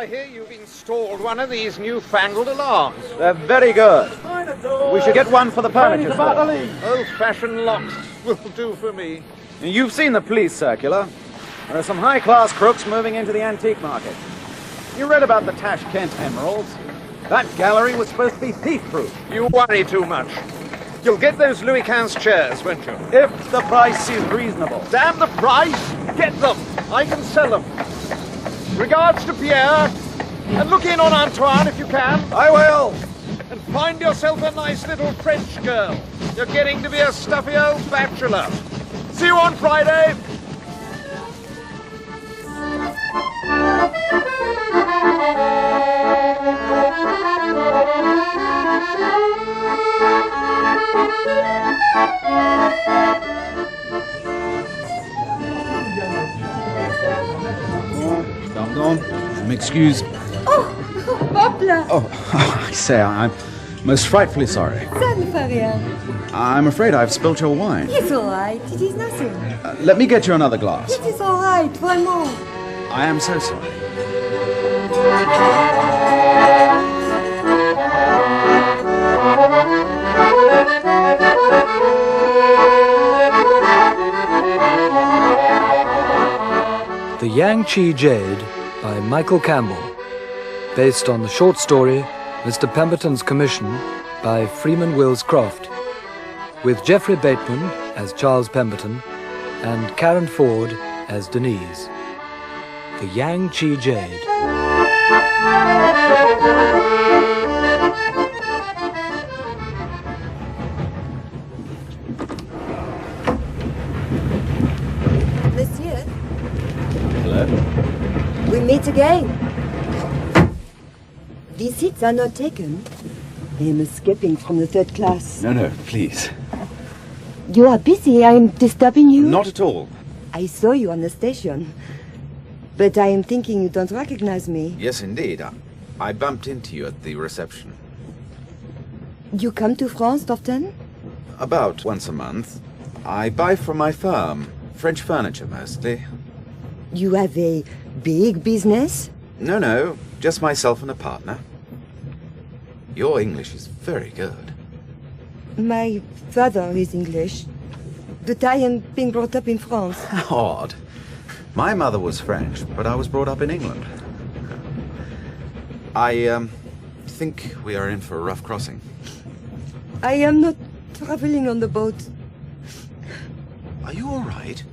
I hear you've installed one of these newfangled alarms. They're very good. We should get one for the furniture store. Old-fashioned locks will do for me. You've seen the police circular. There are some high-class crooks moving into the antique market. You read about the Tashkent emeralds. That gallery was supposed to be thief-proof. You worry too much. You'll get those Louis XV chairs, won't you? If the price is reasonable. Damn the price! Get them! I can sell them. Regards to Pierre, and look in on Antoine if you can. I will. And find yourself a nice little French girl. You're getting to be a stuffy old bachelor. See you on Friday. Pardon, je m'excuse. Oh, Poplar! Oh, I say, I'm most frightfully sorry. Ça ne fait rien. I'm afraid I've spilt your wine. It's all right. It is nothing. Let me get you another glass. It is all right. Vraiment. I am so sorry. The Yang Chi Jade by Michael Campbell, based on the short story Mr. Pemberton's Commission by Freeman Wills Croft, with Geoffrey Bateman as Charles Pemberton and Karen Ford as Denise. The Yang Chi Jade. Monsieur, Hello? we meet again. These seats are not taken. I am escaping from the third class. No, please. You are busy. I am disturbing you? Not at all. I saw you on the station. But I am thinking you don't recognize me. Yes, indeed. I bumped into you at the reception. You come to France often? About once a month. I buy from my firm. French furniture, mostly. You have a big business? No. Just myself and a partner. Your English is very good. My father is English. But I am being brought up in France. How odd. My mother was French, but I was brought up in England. I think we are in for a rough crossing. I am not traveling on the boat. Are you all right?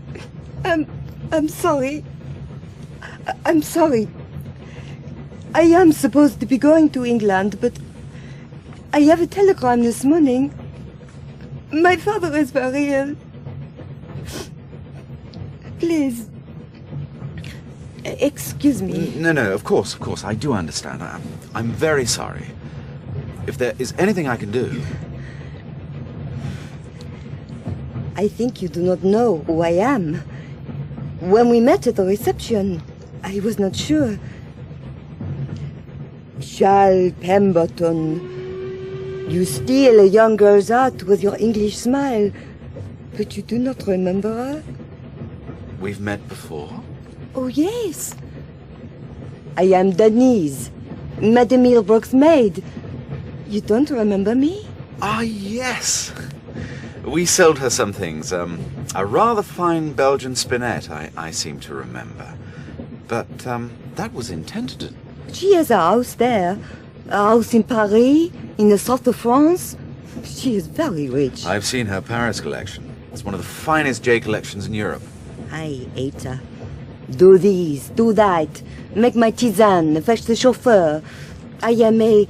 I'm sorry. I'm sorry. I am supposed to be going to England, but I have a telegram this morning. My father is very ill. Please. Excuse me. No, of course. I do understand. I'm very sorry. If there is anything I can do... I think you do not know who I am. When we met at the reception, I was not sure. Charles Pemberton. You steal a young girl's heart with your English smile. But you do not remember her? We've met before? Oh, yes. I am Denise, Madame Milbrook's maid. You don't remember me? Ah, yes. We sold her some things. A rather fine Belgian spinet, I seem to remember. But that was in Tenterden. She has a house there. A house in Paris, in the south of France. She is very rich. I've seen her Paris collection. It's one of the finest J collections in Europe. I hate her. Do this, do that. Make my tisane, fetch the chauffeur. I am a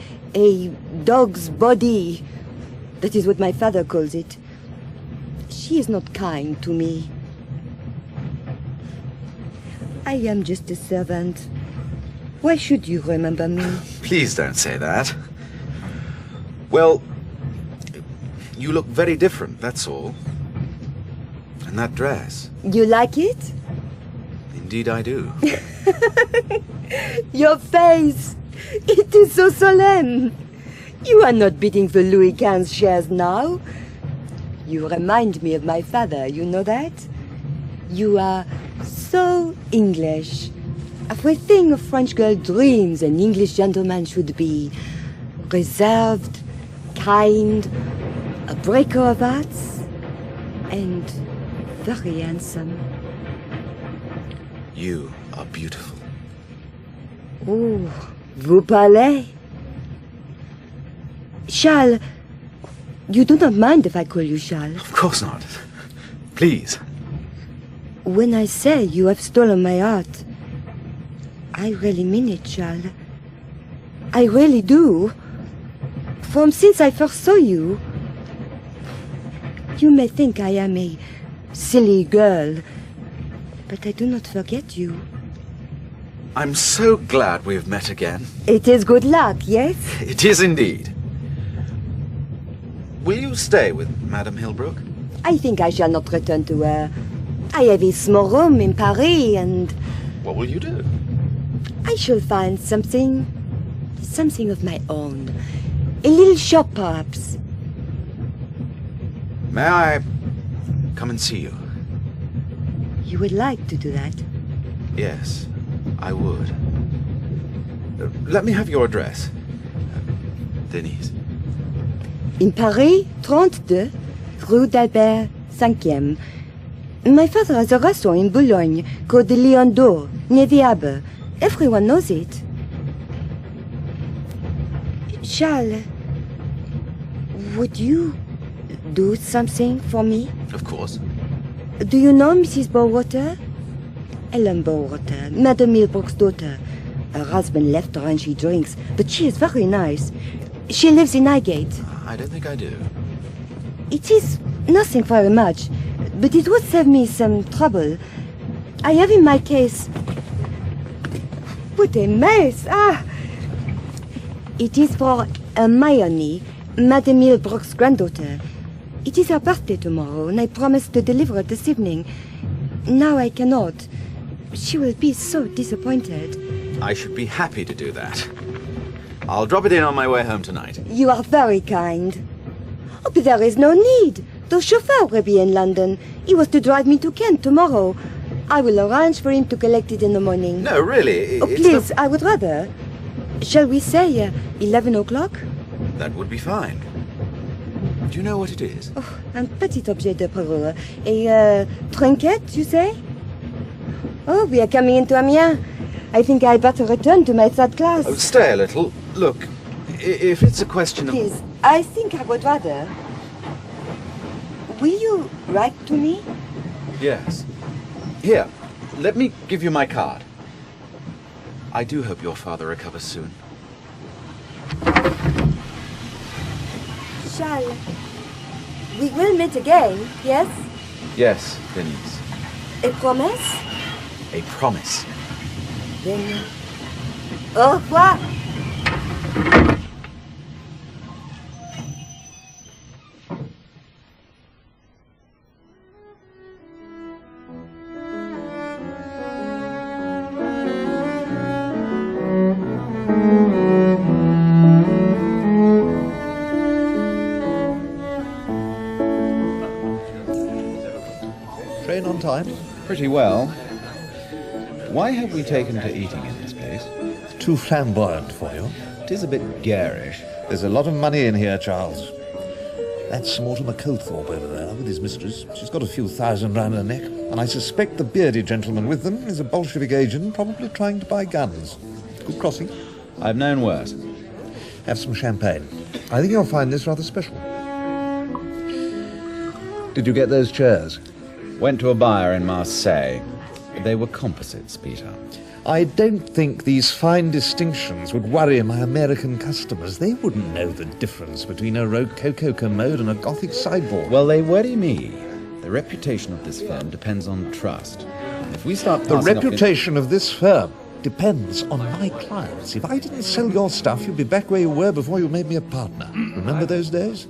dog's body. That is what my father calls it. She is not kind to me. I am just a servant. Why should you remember me? Please don't say that. Well, you look very different, that's all. And that dress. You like it? Indeed I do. Your face! It is so solemn. You are not bidding for Louis XV shares now. You remind me of my father, you know that? You are so English. Everything a French girl dreams an English gentleman should be. Reserved, kind, a breaker of hearts, and very handsome. You are beautiful. Oh, vous parlez? Charles, you do not mind if I call you Charles? Of course not. Please. When I say you have stolen my heart, I really mean it, Charles. I really do. From since I first saw you, you may think I am a silly girl, but I do not forget you. I'm so glad we've met again. It is good luck, yes? It is indeed. Will you stay with Madame Hilbrook? I think I shall not return to her. I have a small room in Paris, and What will you do? I shall find something of my own. A little shop, perhaps. May I come and see you? You would like to do that? Yes, I would. Let me have your address. Denise. In Paris, 32, Rue d'Albert 5e. My father has a restaurant in Boulogne called the Lion d'Or, near the Harbour. Everyone knows it. Charles, would you do something for me? Of course. Do you know Mrs. Bowater? Helen Bowater, Madame Milbrook's daughter. Her husband left her and she drinks, but she is very nice. She lives in Highgate. I don't think I do. It is nothing very much, but it would save me some trouble. I have in my case... What a mess! Ah! It is for Hermione, Madame Milbrook's granddaughter. It is her birthday tomorrow, and I promised to deliver it this evening. Now I cannot. She will be so disappointed. I should be happy to do that. I'll drop it in on my way home tonight. You are very kind. Oh, but there is no need. The chauffeur will be in London. He was to drive me to Kent tomorrow. I will arrange for him to collect it in the morning. No, really. Oh, please, I would rather. Shall we say 11 o'clock? That would be fine. Do you know what it is? Oh, un petit objet de parure. A trinket, you say? Oh, we are coming into Amiens. I think I better return to my third class. Oh, stay a little. Look, if it's a question of... Please, I think I would rather. Will you write to me? Yes. Here, let me give you my card. I do hope your father recovers soon. Charles, we will meet again, yes? Yes, Denise. A promise? A promise. Then, au revoir. Train on time? Pretty well. Why have we taken to eating in this place? Too flamboyant for you. It is a bit garish. There's a lot of money in here, Charles. That's Mortimer Coldthorpe over there with his mistress. She's got a few thousand round her neck, and I suspect the bearded gentleman with them is a Bolshevik agent probably trying to buy guns. Good crossing. I've known worse. Have some champagne. I think you'll find this rather special. Did you get those chairs? Went to a buyer in Marseille. They were composites, Peter. I don't think these fine distinctions would worry my American customers. They wouldn't know the difference between a Rococo commode and a Gothic sideboard. Well, they worry me. The reputation of this firm depends on trust. If we start The passing off reputation of this firm depends on my clients. If I didn't sell your stuff, you'd be back where you were before you made me a partner. Remember those days?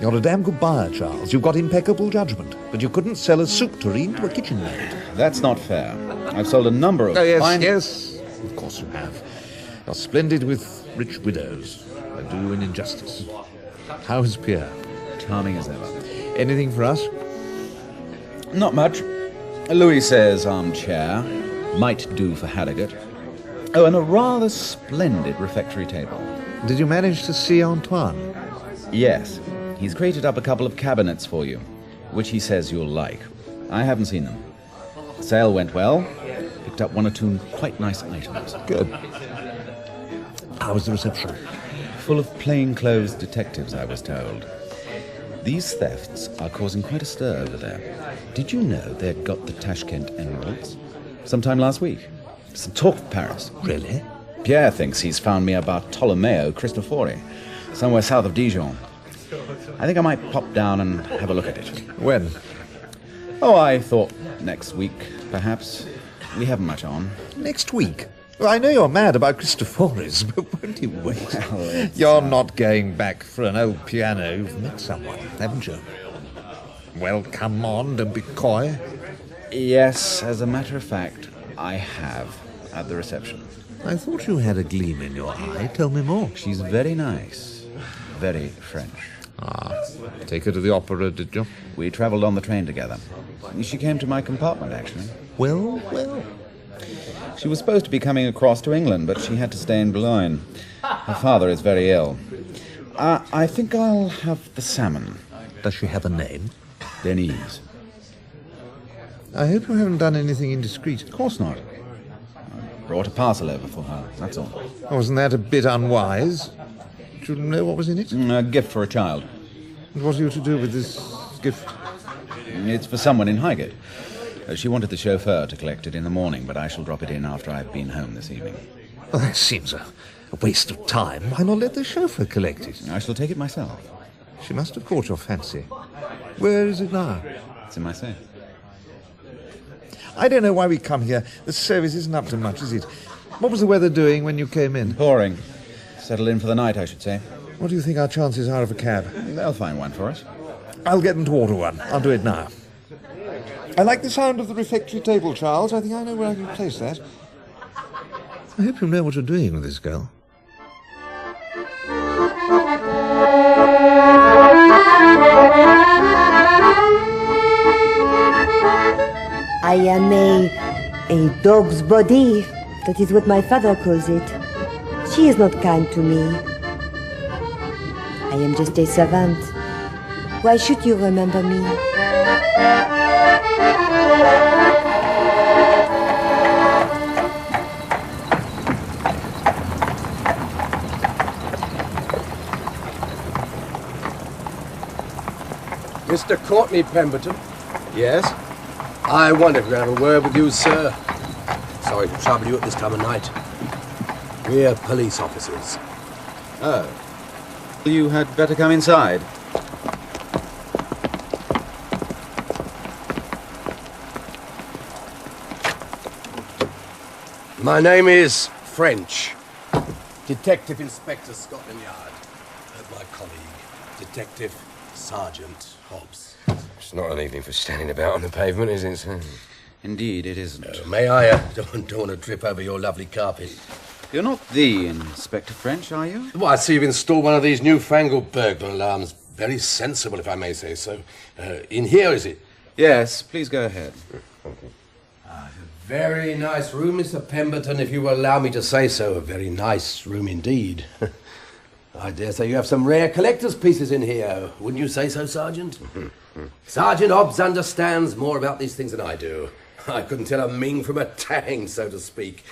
You're a damn good buyer, Charles. You've got impeccable judgment. But you couldn't sell a soup tureen to a kitchen maid. That's not fair. I've sold a number of fine... Yes. Of course you have. You're splendid with rich widows. I do you an injustice. How is Pierre? Charming as ever. Anything for us? Not much. Louis says armchair. Might do for Harrogate. Oh, and a rather splendid refectory table. Did you manage to see Antoine? Yes. He's created up a couple of cabinets for you, which he says you'll like. I haven't seen them. The sale went well. Picked up one or two quite nice items. Good. How was the reception? Full of plainclothes detectives, I was told. These thefts are causing quite a stir over there. Did you know they'd got the Tashkent emeralds? Sometime last week. Some talk of Paris. Really? Pierre thinks he's found me a Bartolomeo Cristofori, somewhere south of Dijon. I think I might pop down and have a look at it. When? Oh, I thought next week, perhaps. We haven't much on. Next week? Well, I know you're mad about Cristofori's, but won't you wait? Well, you're not going back for an old piano. You've met someone, haven't you? Well, come on, don't be coy. Yes, as a matter of fact, I have, at the reception. I thought you had a gleam in your eye. Tell me more. She's very nice. Very French. Ah, take her to the opera, did you? We travelled on the train together. She came to my compartment, actually. Well, well. She was supposed to be coming across to England, but she had to stay in Boulogne. Her father is very ill. I think I'll have the salmon. Does she have a name? Denise. I hope you haven't done anything indiscreet. Of course not. I brought a parcel over for her, that's all. Wasn't that a bit unwise? Do you know what was in it? A gift for a child. And what are you to do with this gift? It's for someone in Highgate. She wanted the chauffeur to collect it in the morning, but I shall drop it in after I've been home this evening. Well, that seems a waste of time. Why not let the chauffeur collect it? I shall take it myself. She must have caught your fancy. Where is it now? It's in my safe. I don't know why we come here. The service isn't up to much, is it? What was the weather doing when you came in? Pouring. Settle in for the night, I should say. What do you think our chances are of a cab? They'll find one for us. I'll get them to order one. I'll do it now. I like the sound of the refectory table, Charles. I think I know where I can place that. I hope you know what you're doing with this girl. I am a dog's body. That is what my father calls it. She is not kind to me. I am just a servant. Why should you remember me? Mr. Courtney Pemberton. Yes? I wanted to have a word with you, sir. Sorry to trouble you at this time of night. We're police officers. Oh. You had better come inside. My name is French. Detective Inspector Scotland Yard. And my colleague, Detective Sergeant Hobbs. It's not an evening for standing about on the pavement, is it, sir? Indeed, it isn't. May I don't want to trip over your lovely carpet. You're not the Inspector French, are you? Well, I see you've installed one of these newfangled burglar alarms. Very sensible, if I may say so. In here, is it? Yes, please go ahead. Very nice room, Mr. Pemberton, if you will allow me to say so. A very nice room indeed. I dare say you have some rare collector's pieces in here. Wouldn't you say so, Sergeant? Sergeant Hobbs understands more about these things than I do. I couldn't tell a Ming from a Tang, so to speak.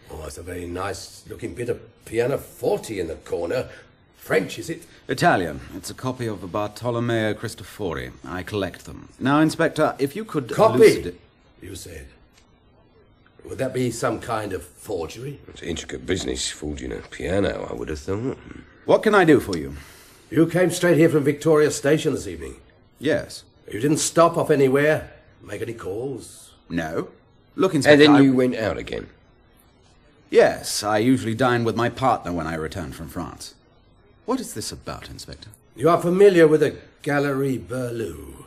Oh, it's a very nice-looking bit of pianoforte in the corner. French, is it? Italian. It's a copy of the Bartolomeo Cristofori. I collect them. Now, Inspector, if you could... Copy, you said. Would that be some kind of forgery? It's intricate business, forging a piano, I would have thought. What can I do for you? You came straight here from Victoria Station this evening? Yes. You didn't stop off anywhere? Make any calls? No. Look, Inspector... And then you went out again? Yes, I usually dine with my partner when I return from France. What is this about, Inspector? You are familiar with the Galerie Berlou?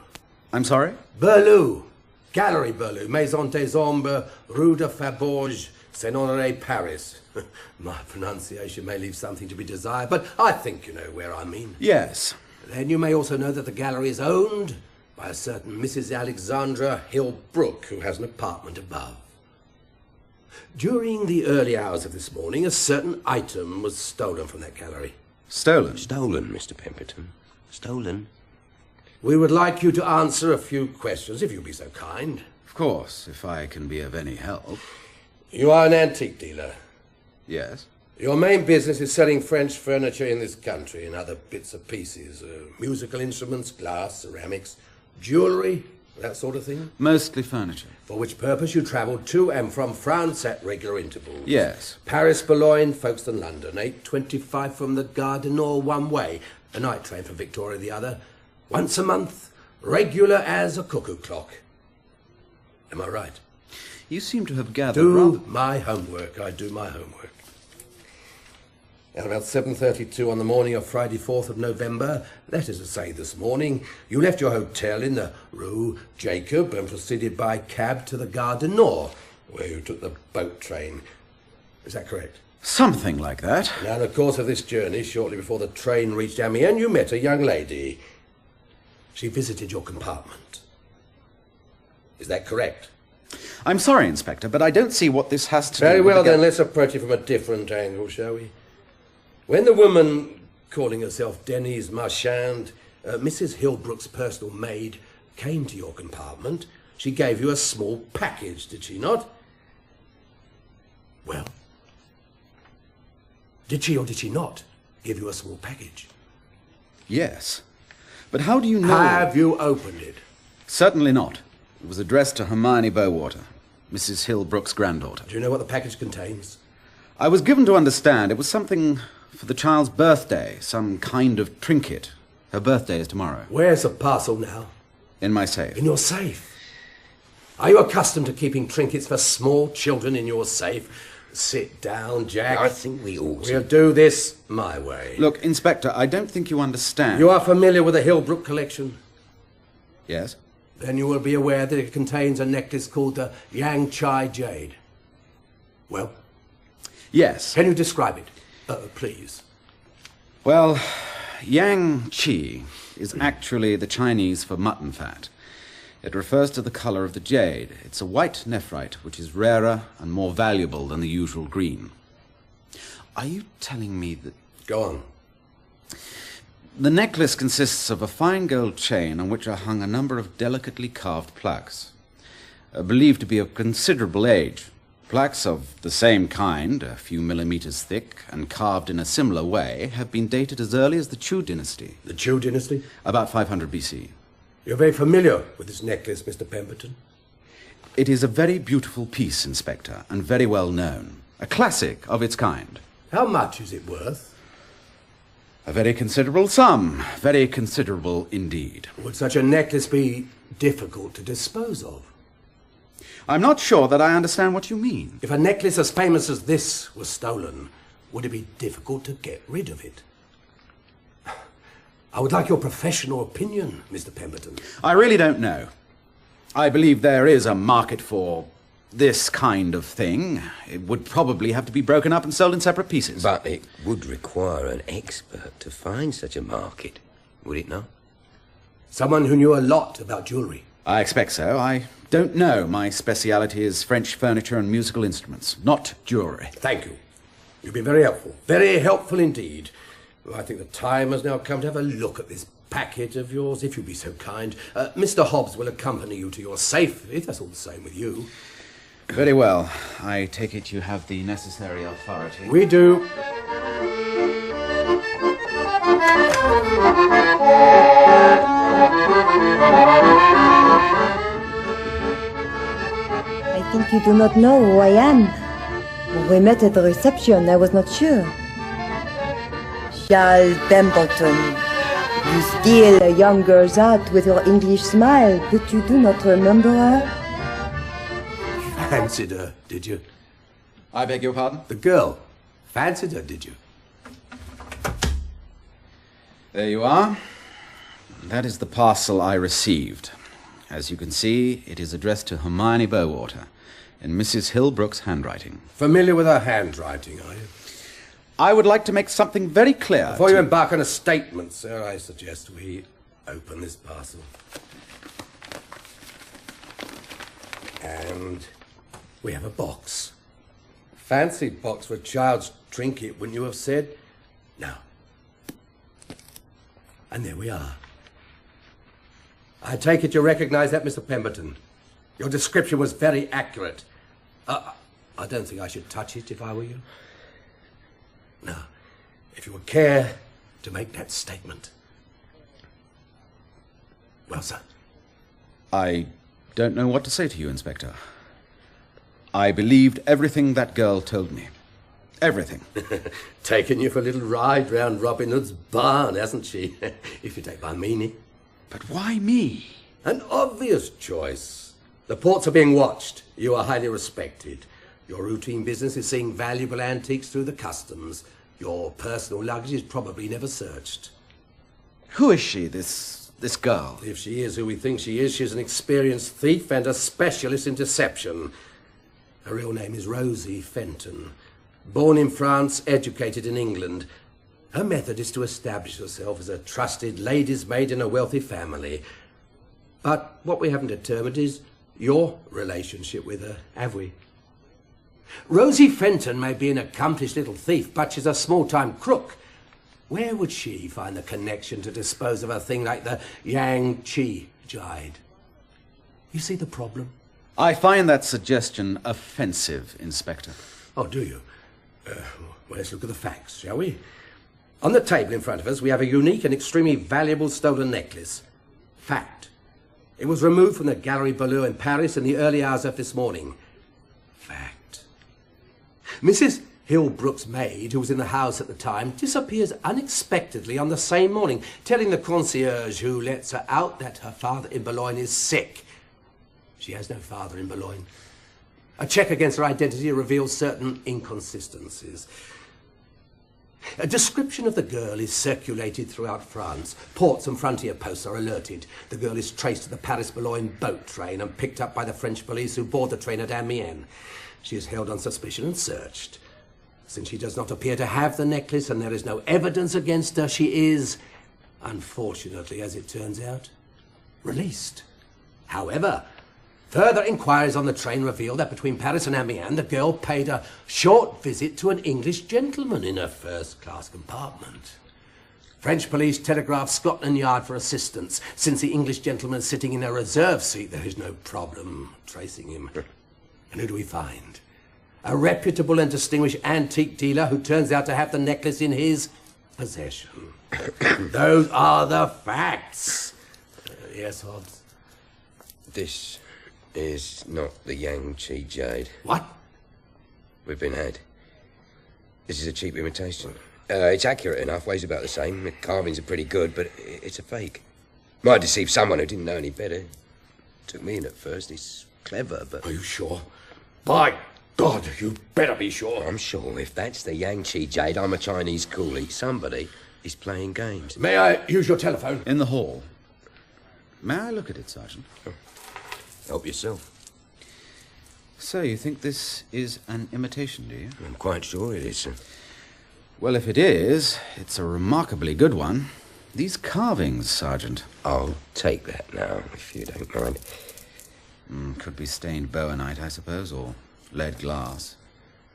I'm sorry? Berlou. Galerie Berlou. Maison des Ombres, Rue de Fabourg, Saint-Honoré, Paris. My pronunciation may leave something to be desired, but I think you know where I mean. Yes. Then you may also know that the gallery is owned by a certain Mrs. Alexandra Hillbrook, who has an apartment above. During the early hours of this morning, a certain item was stolen from that gallery. Stolen? Stolen, Mr. Pemberton. Stolen. We would like you to answer a few questions, if you'll be so kind. Of course, if I can be of any help. You are an antique dealer. Yes. Your main business is selling French furniture in this country and other bits and pieces. Musical instruments, glass, ceramics, jewellery, that sort of thing? Mostly furniture. For which purpose you travel to and from France at regular intervals. Yes. Paris, Boulogne, Folkestone, London. 8:25 from the Gare du Nord one way. A night train from Victoria the other. Once a month, regular as a cuckoo clock. Am I right? You seem to have gathered my homework. I do my homework. At about 7:32 on the morning of Friday, 4th of November, that is to say this morning, you left your hotel in the Rue Jacob and proceeded by cab to the Gare du Nord, where you took the boat train. Is that correct? Something like that. Now, in the course of this journey, shortly before the train reached Amiens, you met a young lady. She visited your compartment. Is that correct? I'm sorry, Inspector, but I don't see what this has to do Very with well, then, let's approach it from a different angle, shall we? When the woman, calling herself Denise Marchand, Mrs. Hilbrook's personal maid, came to your compartment, she gave you a small package, did she not? Well, did she or did she not give you a small package? Yes. But how do you know... Have you opened it? Certainly not. It was addressed to Hermione Bowater, Mrs. Hilbrook's granddaughter. Do you know what the package contains? I was given to understand it was something for the child's birthday, some kind of trinket. Her birthday is tomorrow. Where's the parcel now? In my safe. In your safe? Are you accustomed to keeping trinkets for small children in your safe? Sit down, Jack. I think we ought to. We'll do this my way. Look, Inspector, I don't think you understand. You are familiar with the Hilbrook collection? Yes. Then you will be aware that it contains a necklace called the Yang Chi Jade. Well? Yes. Can you describe it, please? Well, Yang Chi is actually the Chinese for mutton fat. It refers to the colour of the jade. It's a white nephrite, which is rarer and more valuable than the usual green. Are you telling me that... Go on. The necklace consists of a fine gold chain on which are hung a number of delicately carved plaques, believed to be of considerable age. Plaques of the same kind, a few millimeters thick, and carved in a similar way, have been dated as early as the Chu dynasty. The Chu dynasty? About 500 BC. You're very familiar with this necklace, Mr. Pemberton. It is a very beautiful piece, Inspector, and very well known. A classic of its kind. How much is it worth? A very considerable sum. Very considerable indeed. Would such a necklace be difficult to dispose of? I'm not sure that I understand what you mean. If a necklace as famous as this was stolen, would it be difficult to get rid of it? I would like your professional opinion, Mr. Pemberton. I really don't know. I believe there is a market for this kind of thing. It would probably have to be broken up and sold in separate pieces. But it would require an expert to find such a market, would it not? Someone who knew a lot about jewellery. I expect so. I don't know. My speciality is French furniture and musical instruments, not jewellery. Thank you. You've been very helpful. Very helpful indeed. Well, I think the time has now come to have a look at this packet of yours, if you'd be so kind. Mr. Hobbs will accompany you to your safe, if that's all the same with you. Very well. I take it you have the necessary authority. We do. I think you do not know who I am. When we met at the reception, I was not sure. Charles Pemberton. You steal a young girl's heart with your English smile, but you do not remember her? Fancied her, did you? I beg your pardon? The girl. Fancied her, did you? There you are. That is the parcel I received. As you can see, it is addressed to Hermione Bowater in Mrs. Hilbrook's handwriting. Familiar with her handwriting, are you? I would like to make something very clear. Before you embark on a statement, sir, I suggest we open this parcel. And we have a box. fancy box for a child's trinket, wouldn't you have said? No. And there we are. I take it you recognise that, Mr. Pemberton. Your description was very accurate. I don't think I should touch it if I were you. Now, if you would care to make that statement. Well, sir. I don't know what to say to you, Inspector. I believed everything that girl told me. Everything. Taken you for a little ride round Robin Hood's barn, hasn't she? If you take my meaning. But why me? An obvious choice. The ports are being watched. You are highly respected. Your routine business is seeing valuable antiques through the customs. Your personal luggage is probably never searched. Who is she, this girl? If she is who we think she is, she's an experienced thief and a specialist in deception. Her real name is Rosie Fenton. Born in France, educated in England. Her method is to establish herself as a trusted lady's maid in a wealthy family. But what we haven't determined is your relationship with her, have we? Rosie Fenton may be an accomplished little thief, but she's a small-time crook. Where would she find the connection to dispose of a thing like the Yang Chi Jade? You see the problem? I find that suggestion offensive, Inspector. Oh, do you? Well, let's look at the facts, shall we? On the table in front of us, we have a unique and extremely valuable stolen necklace. Fact. It was removed from the Gallery Wlllam in Paris in the early hours of this morning. Fact. Mrs. Hillbrook's maid, who was in the house at the time, disappears unexpectedly on the same morning, telling the concierge who lets her out that her father in Boulogne is sick. She has no father in Boulogne. A check against her identity reveals certain inconsistencies. A description of the girl is circulated throughout France. Ports and frontier posts are alerted. The girl is traced to the Paris-Boulogne boat train and picked up by the French police who board the train at Amiens. She is held on suspicion and searched. Since she does not appear to have the necklace and there is no evidence against her, she is, unfortunately, as it turns out, released. However, further inquiries on the train reveal that between Paris and Amiens, the girl paid a short visit to an English gentleman in a first-class compartment. French police telegraphed Scotland Yard for assistance. Since the English gentleman is sitting in a reserve seat, there is no problem tracing him. And who do we find? A reputable and distinguished antique dealer who turns out to have the necklace in his possession. Those are the facts. Yes, Hobbs? This is not the Yang Chi Jade. What? We've been had. This is a cheap imitation. It's accurate enough, weighs about the same. The carvings are pretty good, but it's a fake. Might deceive someone who didn't know any better. Took me in at first. It's clever, but... Are you sure? By God, you better be sure. I'm sure if that's the Yang Chi Jade, I'm a Chinese coolie. Somebody is playing games. May I use your telephone? In the hall. May I look at it, Sergeant? Help yourself. So, you think this is an imitation, do you? I'm quite sure it is, sir. Well, if it is, it's a remarkably good one. These carvings, Sergeant. I'll take that now, if you don't mind. Could be stained bowenite, I suppose, or lead glass.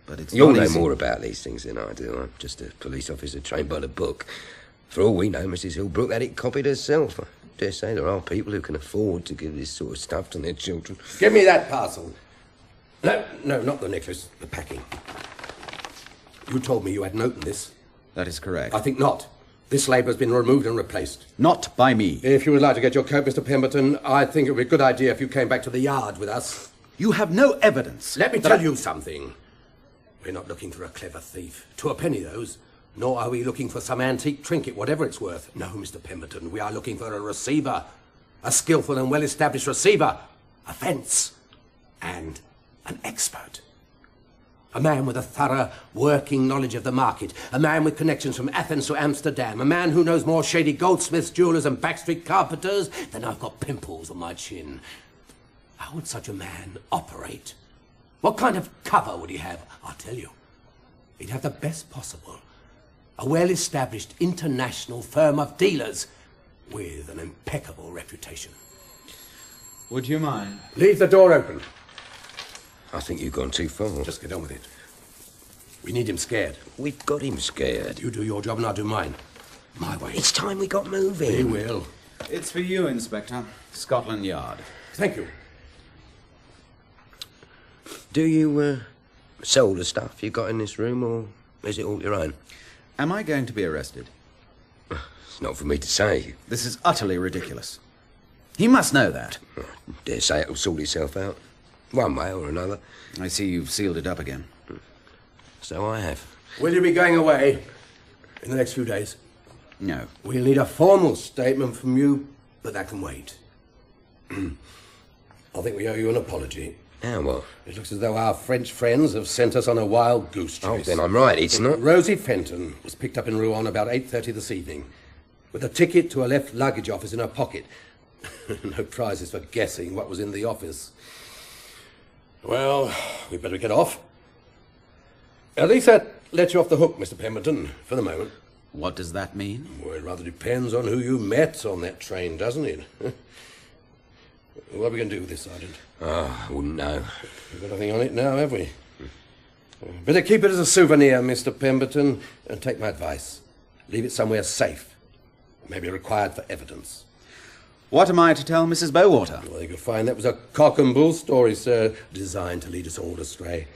But it's You'll not know easy. more about these things than I do. I'm just a police officer trained by the book. For all we know, Mrs. Hillbrook had it copied herself. I dare say there are people who can afford to give this sort of stuff to their children. Give me that parcel. No, not the necklace, the packing. You told me you hadn't opened this. That is correct. I think not. This label has been removed and replaced. Not by me. If you would like to get your coat, Mr. Pemberton, I think it would be a good idea if you came back to the yard with us. You have no evidence. Let me tell you something. We're not looking for a clever thief. To a penny, those. Nor are we looking for some antique trinket, whatever it's worth. No, Mr. Pemberton, we are looking for a receiver. A skillful and well-established receiver. A fence. And an expert. A man with a thorough working knowledge of the market. A man with connections from Athens to Amsterdam. A man who knows more shady goldsmiths, jewellers and backstreet carpenters than I've got pimples on my chin. How would such a man operate? What kind of cover would he have? I'll tell you. He'd have the best possible. A well-established international firm of dealers with an impeccable reputation. Would you mind? Leave the door open. I think you've gone too far. Just get on with it. We need him scared. We've got him scared. You do your job and I'll do mine. My way. It's time we got moving. We will. It's for you, Inspector. Scotland Yard. Thank you. Do you sell the stuff you got in this room, or is it all your own? Am I going to be arrested? It's not for me to say. This is utterly ridiculous. He must know that. I dare say it'll sort itself out, one way or another. I see you've sealed it up again. So I have. Will you be going away in the next few days? No. We'll need a formal statement from you, but that can wait. I think we owe you an apology. Now what? It looks as though our French friends have sent us on a wild goose chase. Oh, then I'm right, it's not... Rosie Fenton was picked up in Rouen about 8:30 this evening, with a ticket to a left luggage office in her pocket. No prizes for guessing what was in the office. Well, we'd better get off. At least that lets you off the hook, Mr. Pemberton, for the moment. What does that mean? Well, it rather depends on who you met on that train, doesn't it? What are we going to do with this, Sergeant? Oh, I wouldn't know. We've got nothing on it now, have we? Better keep it as a souvenir, Mr. Pemberton, and take my advice. Leave it somewhere safe. Maybe required for evidence. What am I to tell Mrs. Bowater? Well, you could find that was a cock and bull story, sir, designed to lead us all astray.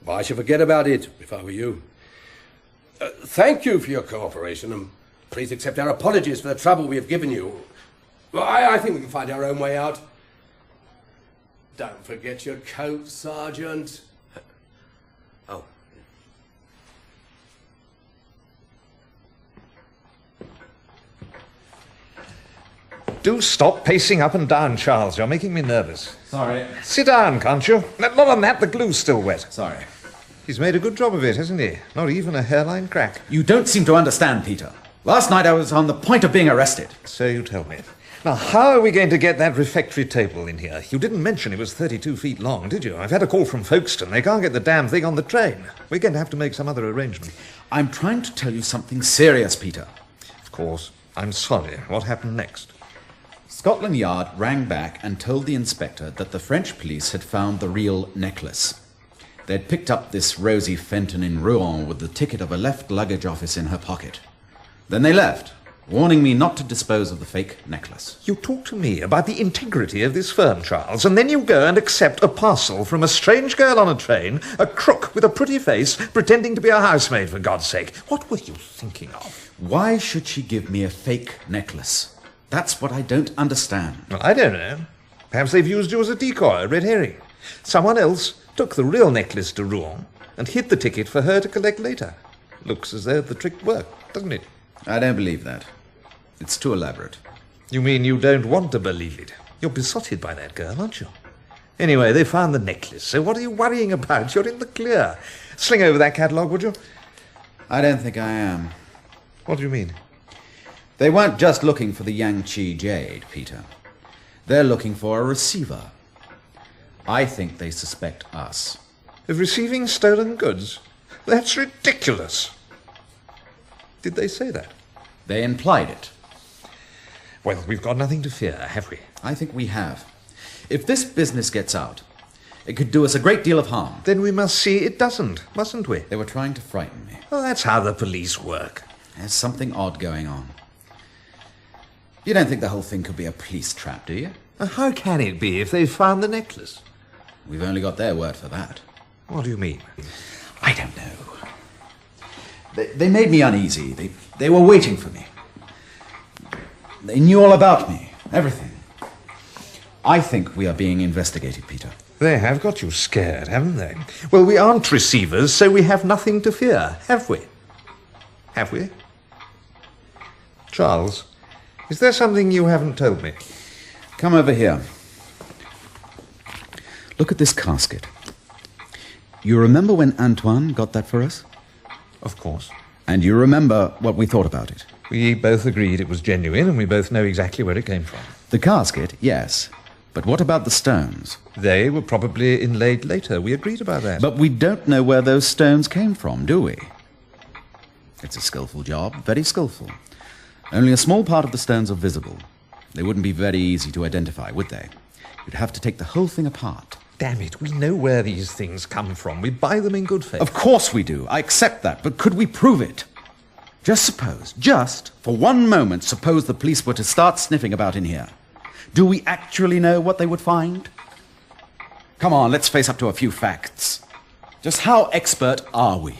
Well, I should forget about it, if I were you. Thank you for your cooperation, and please accept our apologies for the trouble we have given you. Well, I think we can find our own way out. Don't forget your coat, Sergeant. Oh. Do stop pacing up and down, Charles. You're making me nervous. Sorry. Sit down, can't you? Not on that, the glue's still wet. Sorry. He's made a good job of it, hasn't he? Not even a hairline crack. You don't seem to understand, Peter. Last night I was on the point of being arrested. So you tell me. Now, how are we going to get that refectory table in here? You didn't mention it was 32 feet long, did you? I've had a call from Folkestone. They can't get the damn thing on the train. We're going to have to make some other arrangement. I'm trying to tell you something serious, Peter. Of course. I'm sorry. What happened next? Scotland Yard rang back and told the inspector that the French police had found the real necklace. They'd picked up this Rosie Fenton in Rouen with the ticket of a left luggage office in her pocket. Then they left, warning me not to dispose of the fake necklace. You talk to me about the integrity of this firm, Charles, and then you go and accept a parcel from a strange girl on a train, a crook with a pretty face, pretending to be a housemaid, for God's sake. What were you thinking of? Why should she give me a fake necklace? That's what I don't understand. Well, I don't know. Perhaps they've used you as a decoy, a red herring. Someone else took the real necklace to Rouen and hid the ticket for her to collect later. Looks as though the trick worked, doesn't it? I don't believe that. It's too elaborate. You mean you don't want to believe it? You're besotted by that girl, aren't you? Anyway, they found the necklace, so what are you worrying about? You're in the clear. Sling over that catalogue, would you? I don't think I am. What do you mean? They weren't just looking for the Yang Chi Jade, Peter. They're looking for a receiver. I think they suspect us. Of receiving stolen goods? That's ridiculous. Did they say that? They implied it. Well, we've got nothing to fear, have we? I think we have. If this business gets out, it could do us a great deal of harm. Then we must see it doesn't, mustn't we? They were trying to frighten me. Well, that's how the police work. There's something odd going on. You don't think the whole thing could be a police trap, do you? How can it be if they've found the necklace? We've only got their word for that. What do you mean? I don't know. They made me uneasy. They were waiting for me. They knew all about me. Everything. I think we are being investigated, Peter. They have got you scared, haven't they? Well, we aren't receivers, so we have nothing to fear, have we? Have we? Charles, is there something you haven't told me? Come over here. Look at this casket. You remember when Antoine got that for us? Of course. And you remember what we thought about it? We both agreed it was genuine, and we both know exactly where it came from. The casket, yes. But what about the stones? They were probably inlaid later. We agreed about that. But we don't know where those stones came from, do we? It's a skillful job, very skillful. Only a small part of the stones are visible. They wouldn't be very easy to identify, would they? You'd have to take the whole thing apart. Damn it, we know where these things come from. We buy them in good faith. Of course we do. I accept that. But could we prove it? Just for one moment, suppose the police were to start sniffing about in here. Do we actually know what they would find? Come on, let's face up to a few facts. Just how expert are we?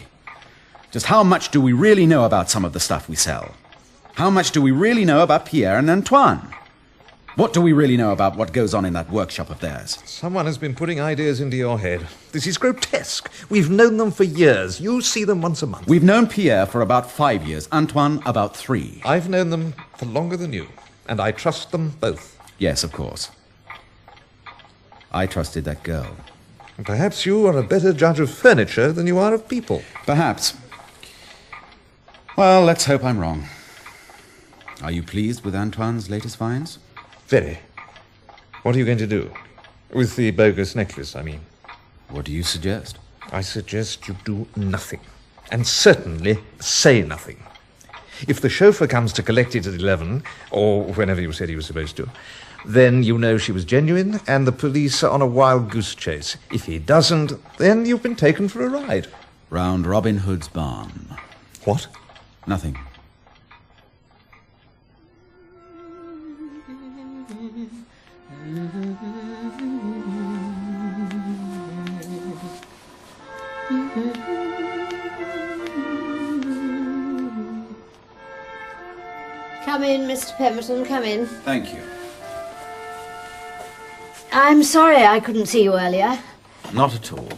Just how much do we really know about some of the stuff we sell? How much do we really know about Pierre and Antoine? What do we really know about what goes on in that workshop of theirs? Someone has been putting ideas into your head. This is grotesque. We've known them for years. You see them once a month. We've known Pierre for about 5 years, Antoine about 3. I've known them for longer than you, and I trust them both. Yes, of course. I trusted that girl. Perhaps you are a better judge of furniture than you are of people. Perhaps. Well, let's hope I'm wrong. Are you pleased with Antoine's latest finds? Very. What are you going to do? With the bogus necklace, I mean. What do you suggest? I suggest you do nothing. And certainly say nothing. If the chauffeur comes to collect it at 11, or whenever you said he was supposed to, then you know she was genuine and the police are on a wild goose chase. If he doesn't, then you've been taken for a ride. Round Robin Hood's barn. What? Nothing. Come in, Mr. Pemberton, come in. Thank you. I'm sorry I couldn't see you earlier. Not at all.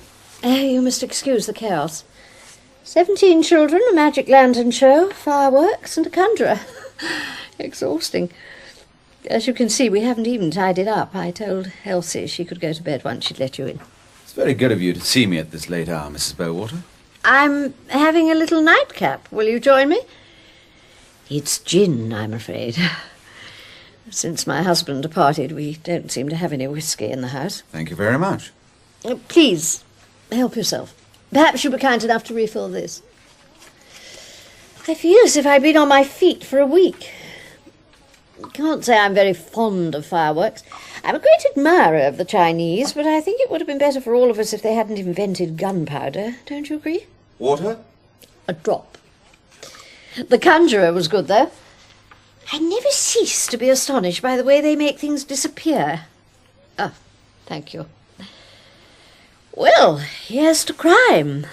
You must excuse the chaos. 17 children, a magic lantern show, fireworks, and a conjurer. Exhausting. As you can see, we haven't even tidied up. I told Elsie she could go to bed once she'd let you in. It's very good of you to see me at this late hour, Mrs. Bowater. I'm having a little nightcap. Will you join me? It's gin, I'm afraid. Since my husband departed, we don't seem to have any whiskey in the house. Thank you very much. Please, help yourself. Perhaps you'll be kind enough to refill this. I feel as if I'd been on my feet for a week. Can't say I'm very fond of fireworks. I'm a great admirer of the Chinese, but I think it would have been better for all of us if they hadn't invented gunpowder. Don't you agree? Water? A drop. The conjurer was good, though. I never cease to be astonished by the way they make things disappear. Oh, thank you. Well, here's to crime.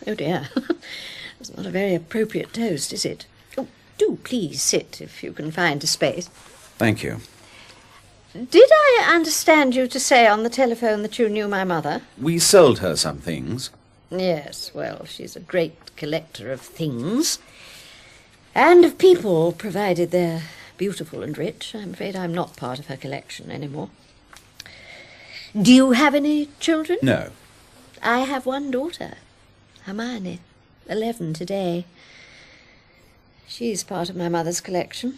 Oh, dear. That's not a very appropriate toast, is it? Oh, do please sit, if you can find a space. Thank you. Did I understand you to say on the telephone that you knew my mother? We sold her some things. Yes, well, she's a great collector of things. And of people, provided they're beautiful and rich. I'm afraid I'm not part of her collection anymore. Do you have any children? No. I have one daughter, Hermione, 11 today. She's part of my mother's collection.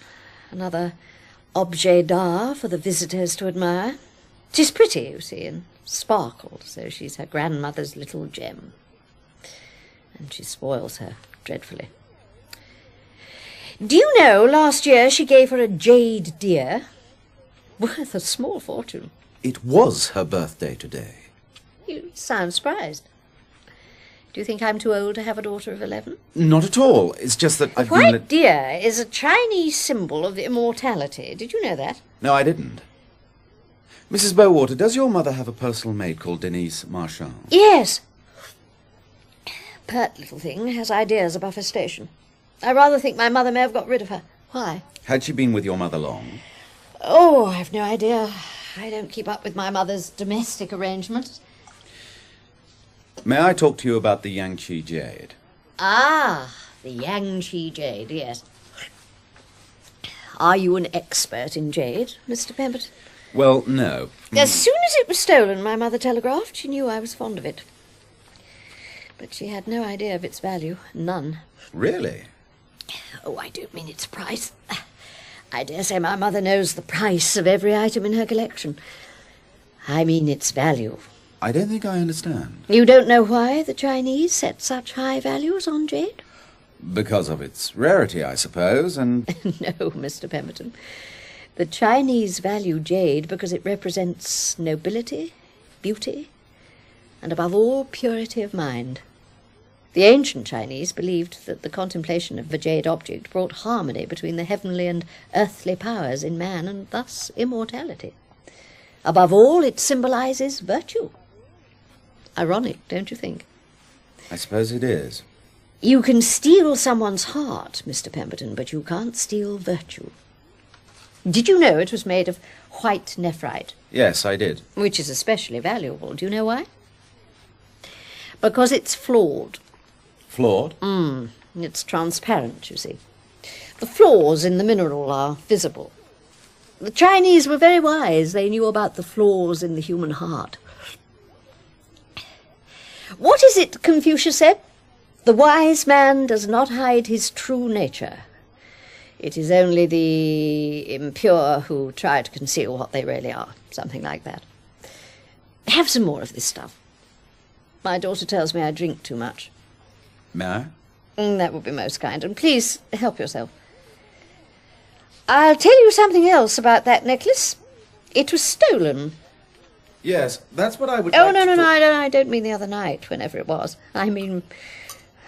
Another objet d'art for the visitors to admire. She's pretty, you see, and sparkled, so she's her grandmother's little gem. And she spoils her dreadfully. Do you know, last year she gave her a jade deer, worth a small fortune. It was her birthday today. You sound surprised. Do you think I'm too old to have a daughter of 11? Not at all. It's just that I've been... White deer is a Chinese symbol of immortality. Did you know that? No, I didn't. Mrs. Bowater, does your mother have a personal maid called Denise Marchand? Yes. Pert little thing, has ideas above her station. I rather think my mother may have got rid of her. Why? Had she been with your mother long? Oh, I've no idea. I don't keep up with my mother's domestic arrangements. May I talk to you about the Yang Chi Jade? Ah, the Yang Chi Jade, yes. Are you an expert in jade, Mr. Pemberton? Well, no. As soon as it was stolen, my mother telegraphed. She knew I was fond of it. But she had no idea of its value. None. Really? Oh, I don't mean its price. I dare say my mother knows the price of every item in her collection. I mean its value. I don't think I understand. You don't know why the Chinese set such high values on jade? Because of its rarity, I suppose, and... No, Mr. Pemberton. The Chinese value jade because it represents nobility, beauty, and above all, purity of mind. The ancient Chinese believed that the contemplation of the jade object brought harmony between the heavenly and earthly powers in man, and thus immortality. Above all, it symbolizes virtue. Ironic, don't you think? I suppose it is. You can steal someone's heart, Mr. Pemberton, but you can't steal virtue. Did you know it was made of white nephrite? Yes, I did. Which is especially valuable. Do you know why? Because it's flawed. Flawed? It's transparent, you see. The flaws in the mineral are visible. The Chinese were very wise. They knew about the flaws in the human heart. What is it Confucius said? The wise man does not hide his true nature. It is only the impure who try to conceal what they really are. Something like that. Have some more of this stuff. My daughter tells me I drink too much. May I? That would be most kind. And please, help yourself. I'll tell you something else about that necklace. It was stolen. Yes, that's what I would Oh, like no, to I don't mean the other night, whenever it was. I mean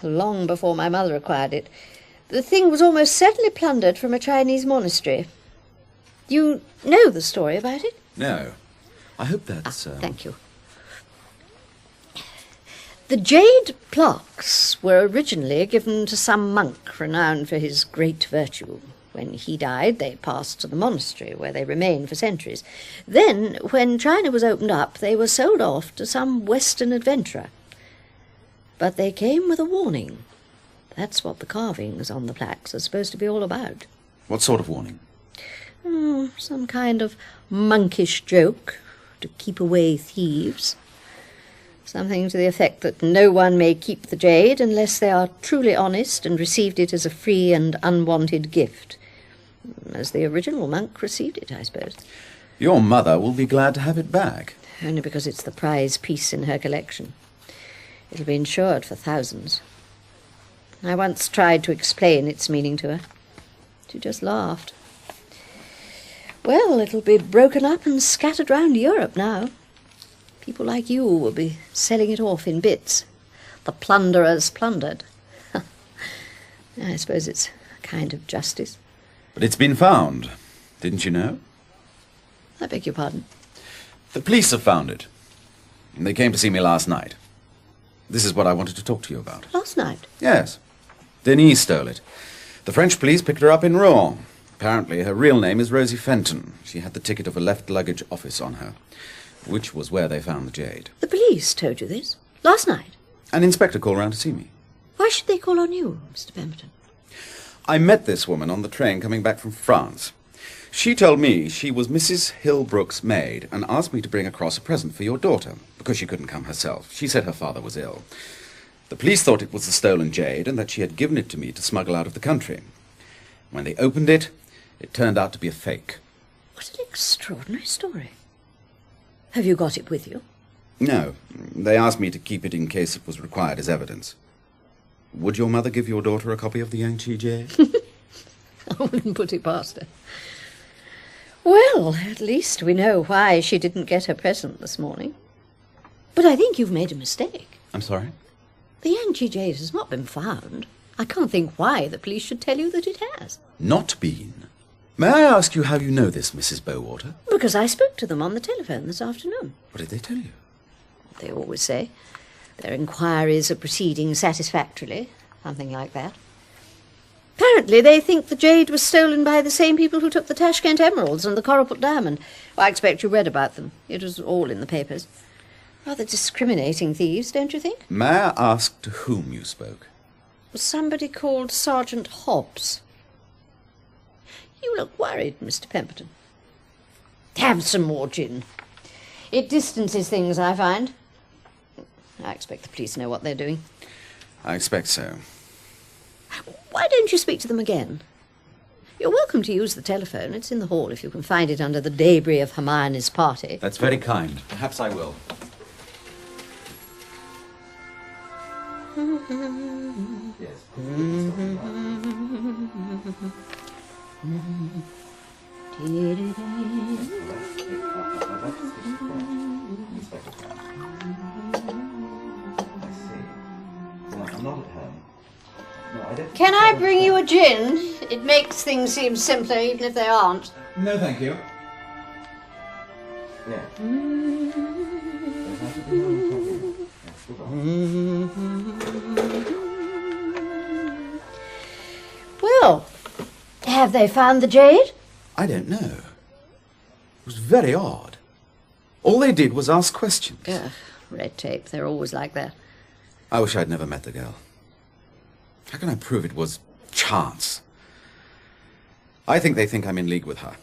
long before my mother acquired it. The thing was almost certainly plundered from a Chinese monastery. You know the story about it? No. I hope that's... Thank you. The jade plaques were originally given to some monk renowned for his great virtue. When he died, they passed to the monastery, where they remained for centuries. Then, when China was opened up, they were sold off to some Western adventurer. But they came with a warning. That's what the carvings on the plaques are supposed to be all about. What sort of warning? Some kind of monkish joke to keep away thieves. Something to the effect that no one may keep the jade unless they are truly honest and received it as a free and unwanted gift. As the original monk received it, I suppose. Your mother will be glad to have it back. Only because it's the prize piece in her collection. It'll be insured for thousands. I once tried to explain its meaning to her. She just laughed. Well, it'll be broken up and scattered round Europe now. People like you will be selling it off in bits. The plunderers plundered. I suppose it's a kind of justice. But it's been found. Didn't you know? I beg your pardon? The police have found it. They came to see me last night. This is what I wanted to talk to you about. Last night? Yes. Denise stole it. The French police picked her up in Rouen. Apparently her real name is Rosie Fenton. She had the ticket of a left luggage office on her, which was where they found the jade. The police told you this? Last night? An inspector called round to see me. Why should they call on you, Mr. Pemberton? I met this woman on the train coming back from France. She told me she was Mrs. Hilbrook's maid and asked me to bring across a present for your daughter, because she couldn't come herself. She said her father was ill. The police thought it was the stolen jade and that she had given it to me to smuggle out of the country. When they opened it, it turned out to be a fake. What an extraordinary story. Have you got it with you? No. They asked me to keep it in case it was required as evidence. Would your mother give your daughter a copy of the Yang Chi Jade? I wouldn't put it past her. Well, at least we know why she didn't get her present this morning. But I think you've made a mistake. I'm sorry? The Yang Chi Jade has not been found. I can't think why the police should tell you that it has. Not been? May I ask you how you know this, Mrs. Bowater? Because I spoke to them on the telephone this afternoon. What did they tell you? They always say. Their inquiries are proceeding satisfactorily. Something like that. Apparently they think the jade was stolen by the same people who took the Tashkent emeralds and the Coraput diamond. Well, I expect you read about them. It was all in the papers. Rather discriminating thieves, don't you think? May I ask to whom you spoke? Somebody called Sergeant Hobbs. You look worried, Mr. Pemberton. Have some more gin. It distances things, I find. I expect the police know what they're doing. I expect so. Why don't you speak to them again? You're welcome to use the telephone. It's in the hall if you can find it under the debris of Hermione's party. That's very kind. Perhaps I will. Yes. Can I bring you a gin? It makes things seem simpler even if they aren't. No, thank you. Well, have they found the jade? I don't know. It was very odd. All they did was ask questions. Ugh, red tape. They're always like that. I wish I'd never met the girl. How can I prove it was chance? I think they think I'm in league with her.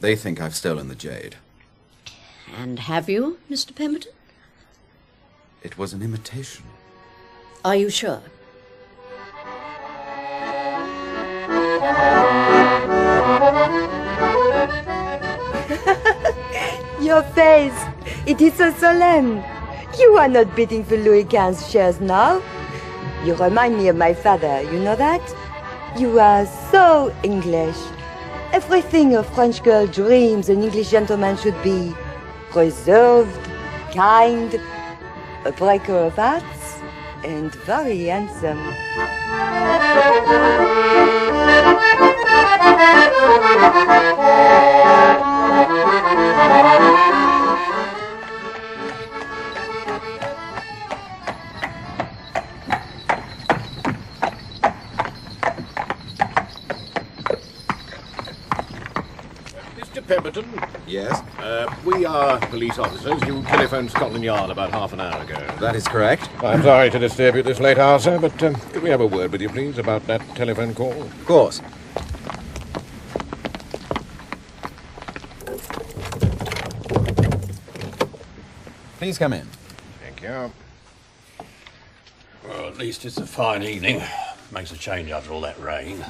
They think I've stolen the jade. And have you, Mr. Pemberton? It was an imitation. Are you sure? Your face, it is so solemn. You are not bidding for Louis XV shares now. You remind me of my father, you know that? You are so English. Everything a French girl dreams an English gentleman should be. Reserved, kind, a breaker of hearts, and very handsome. Mr. Pemberton? Yes? We are police officers. You telephoned Scotland Yard about half an hour ago. That is correct. I'm sorry to disturb you at this late hour, sir, but could we have a word with you, please, about that telephone call? Of course. Please come in. Thank you. Well, at least it's a fine evening. Makes a change after all that rain.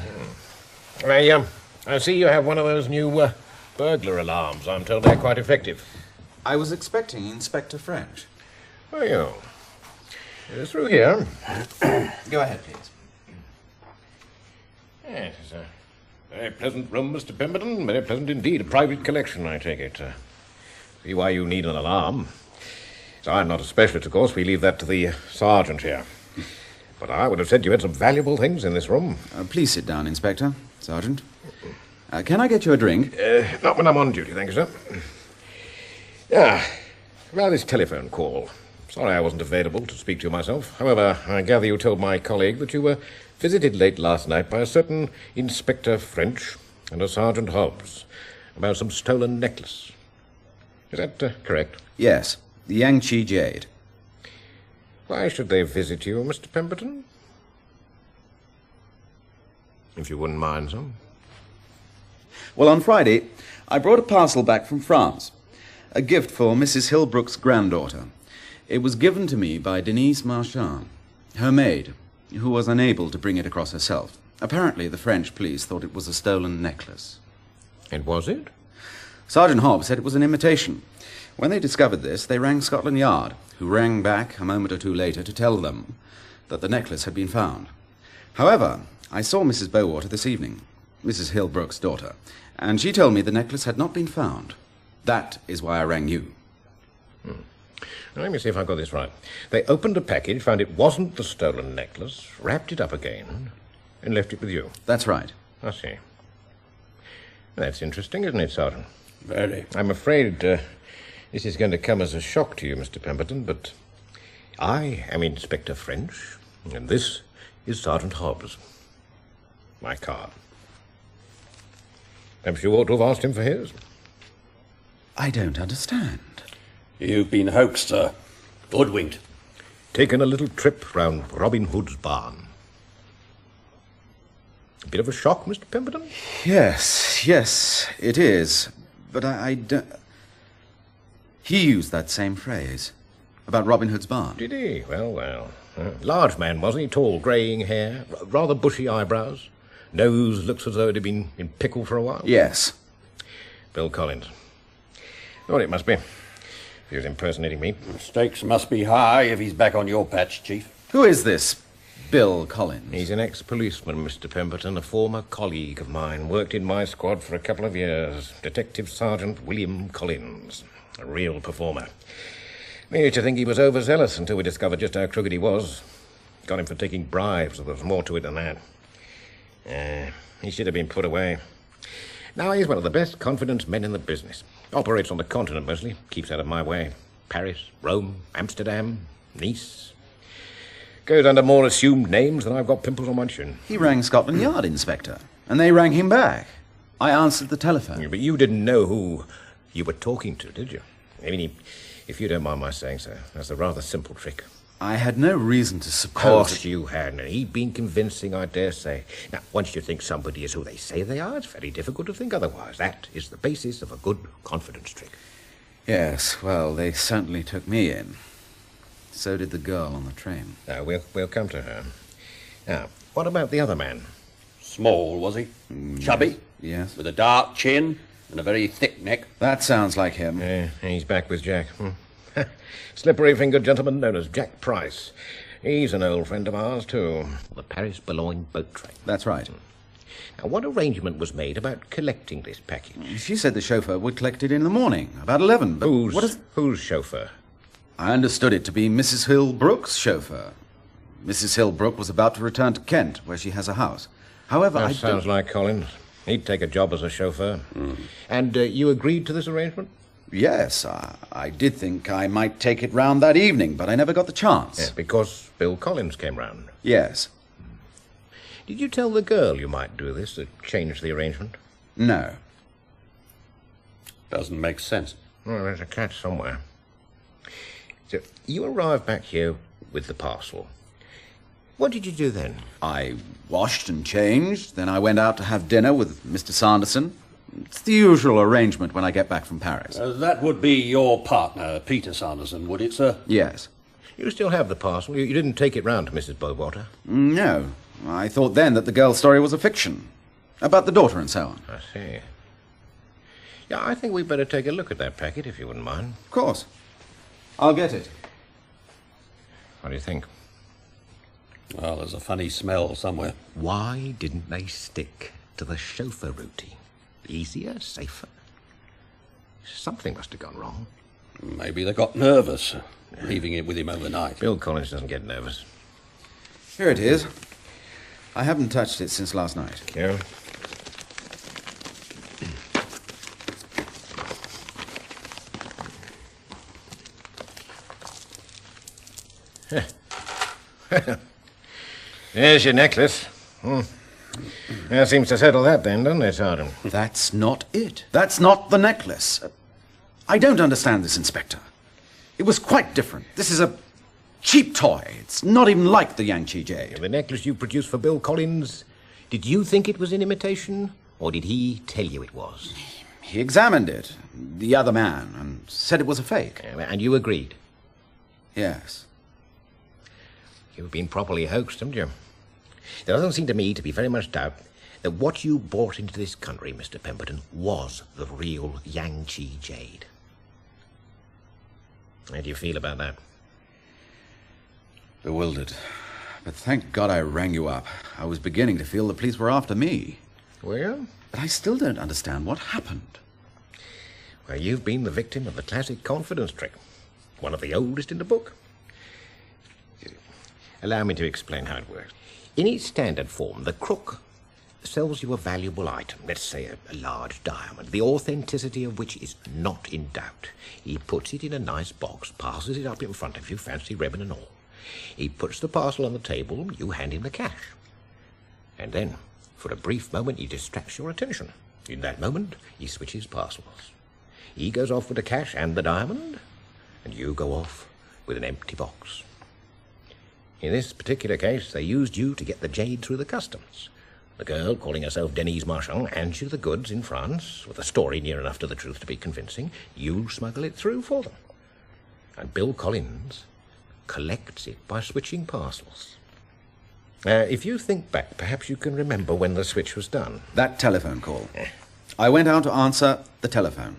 I see you have one of those new burglar alarms. I'm told they're quite effective. I was expecting Inspector French. Oh, you? Through here. Go ahead, please. Yes, it's a very pleasant room, Mr. Pemberton. Very pleasant indeed. A private collection, I take it. See why you need an alarm. So I'm not a specialist, of course. We leave that to the sergeant here. But I would have said you had some valuable things in this room. Please sit down, Inspector. Sergeant. Can I get you a drink? Not when I'm on duty, thank you, sir. About this telephone call. Sorry I wasn't available to speak to you myself. However, I gather you told my colleague that you were visited late last night by a certain Inspector French and a Sergeant Hobbs about some stolen necklace. Is that correct? Yes. The Yang Chi Jade. Why should they visit you, Mr. Pemberton? If you wouldn't mind, sir. Well, on Friday, I brought a parcel back from France. A gift for Mrs. Hilbrook's granddaughter. It was given to me by Denise Marchand, her maid, who was unable to bring it across herself. Apparently, the French police thought it was a stolen necklace. And was it? Sergeant Hobbs said it was an imitation. When they discovered this, they rang Scotland Yard, who rang back a moment or two later to tell them that the necklace had been found. However, I saw Mrs. Bowater this evening, Mrs. Hilbrook's daughter, and she told me the necklace had not been found. That is why I rang you. Now, let me see if I've got this right. They opened a package, found it wasn't the stolen necklace, wrapped it up again, and left it with you. That's right. I see. That's interesting, isn't it, Sergeant? Very. I'm afraid this is going to come as a shock to you, Mr. Pemberton, but I am Inspector French, and this is Sergeant Hobbs. My card. Perhaps you ought to have asked him for his. I don't understand. You've been hoaxed, sir. Hoodwinked. Taken a little trip round Robin Hood's barn. A bit of a shock, Mr. Pemberton? Yes, it is. But I don't... He used that same phrase about Robin Hood's barn. Did he? Well. Large man, wasn't he? Tall, greying hair, rather bushy eyebrows. Nose looks as though it had been in pickle for a while. Yes. Bill Collins. Well, it must be. He was impersonating me. Stakes must be high if he's back on your patch, Chief. Who is this Bill Collins. He's an ex-policeman, Mr. Pemberton, a former colleague of mine. Worked in my squad for a couple of years. Detective Sergeant Wllllam Collins. A real performer. We used to think he was overzealous until we discovered just how crooked he was. Got him for taking bribes, so there was more to it than that. He should have been put away. Now he's one of the best confidence men in the business. Operates on the continent mostly. Keeps out of my way. Paris, Rome, Amsterdam, Nice. Goes under more assumed names than I've got pimples on my chin. He rang Scotland Yard, Inspector, and they rang him back. I answered the telephone. Yeah, but you didn't know who you were talking to, did you? I mean, if you don't mind my saying so, that's a rather simple trick. I had no reason to suppose... Of course you hadn't, and he'd been convincing, I dare say. Now, once you think somebody is who they say they are, it's very difficult to think otherwise. That is the basis of a good confidence trick. Yes, well, they certainly took me in. So did the girl on the train. We'll come to her. Now, what about the other man? Small, was he? Chubby? Yes. With a dark chin and a very thick neck? That sounds like him. Yeah, he's back with Jack. Slippery-fingered gentleman known as Jack Price. He's an old friend of ours, too. The Paris-Boulogne boat train. That's right. Now, what arrangement was made about collecting this package? She said the chauffeur would collect it in the morning, about 11. But whose chauffeur? I understood it to be Mrs. Hill Brooke's chauffeur. Mrs. Hill Brooke was about to return to Kent, where she has a house. However, That sounds like Collins. He'd take a job as a chauffeur. And you agreed to this arrangement? Yes, I did think I might take it round that evening, but I never got the chance. Yeah, because Bill Collins came round. Yes. Did you tell the girl you might do this, to change the arrangement? No. Doesn't make sense. Well, there's a catch somewhere. So, you arrived back here with the parcel. What did you do then? I washed and changed, then I went out to have dinner with Mr. Sanderson. It's the usual arrangement when I get back from Paris. That would be your partner, Peter Sanderson, would it, sir? Yes. You still have the parcel? You didn't take it round to Mrs. Bowater? No. I thought then that the girl's story was a fiction. About the daughter and so on. I see. Yeah, I think we'd better take a look at that packet, if you wouldn't mind. Of course. I'll get it. What do you think? Well, there's a funny smell somewhere. Why didn't they stick to the chauffeur routine? Easier, safer. Something must have gone wrong. Maybe they got nervous, leaving it with him overnight. Bill Collins doesn't get nervous. Here it is. I haven't touched it since last night. Yeah. There's your necklace. That seems to settle that then, doesn't it, Sergeant? That's not it. That's not the necklace. I don't understand this, Inspector. It was quite different. This is a cheap toy. It's not even like the Yang Chi Jade. The necklace you produced for Bill Collins, did you think it was an imitation, or did he tell you it was? He examined it, the other man, and said it was a fake. And you agreed? Yes. You've been properly hoaxed, haven't you? There doesn't seem to me to be very much doubt that what you brought into this country, Mr. Pemberton, was the real Yang Chi Jade. How do you feel about that? Bewildered. But thank God I rang you up. I was beginning to feel the police were after me. Well? But I still don't understand what happened. Well, you've been the victim of the classic confidence trick. One of the oldest in the book. Allow me to explain how it works. In its standard form, the crook sells you a valuable item, let's say a large diamond, the authenticity of which is not in doubt. He puts it in a nice box, passes it up in front of you, fancy ribbon and all. He puts the parcel on the table, you hand him the cash. And then, for a brief moment, he distracts your attention. In that moment, he switches parcels. He goes off with the cash and the diamond, and you go off with an empty box. In this particular case, they used you to get the jade through the customs. The girl, calling herself Denise Marchand, hands you the goods in France, with a story near enough to the truth to be convincing. You smuggle it through for them. And Bill Collins collects it by switching parcels. If you think back, perhaps you can remember when the switch was done. That telephone call. I went out to answer the telephone.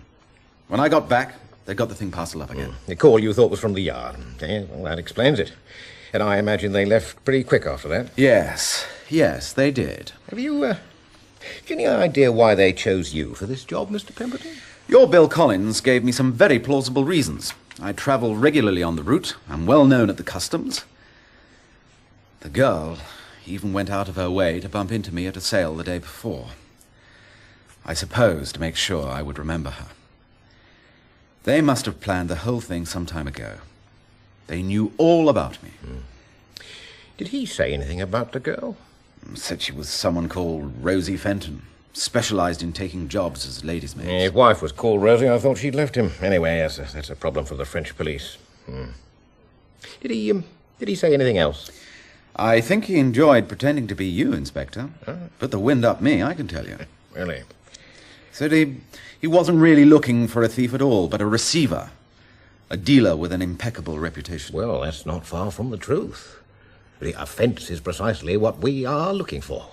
When I got back, they got the thing parceled up again. The call you thought was from the yard. Well, that explains it. And I imagine they left pretty quick after that. Yes, they did. Have you, any idea why they chose you for this job, Mr. Pemberton? Your Bill Collins gave me some very plausible reasons. I travel regularly on the route. I'm well known at the customs. The girl even went out of her way to bump into me at a sale the day before. I suppose to make sure I would remember her. They must have planned the whole thing some time ago. They knew all about me. Did he say anything about the girl? Said she was someone called Rosie Fenton. Specialised in taking jobs as ladies' maids. His wife was called Rosie. I thought she'd left him. Anyway, yes, that's a problem for the French police. Did he say anything else? I think he enjoyed pretending to be you, Inspector. Put the wind up me, I can tell you. Really? Said he wasn't really looking for a thief at all, but a receiver. A dealer with an impeccable reputation. Well, that's not far from the truth. The offence is precisely what we are looking for.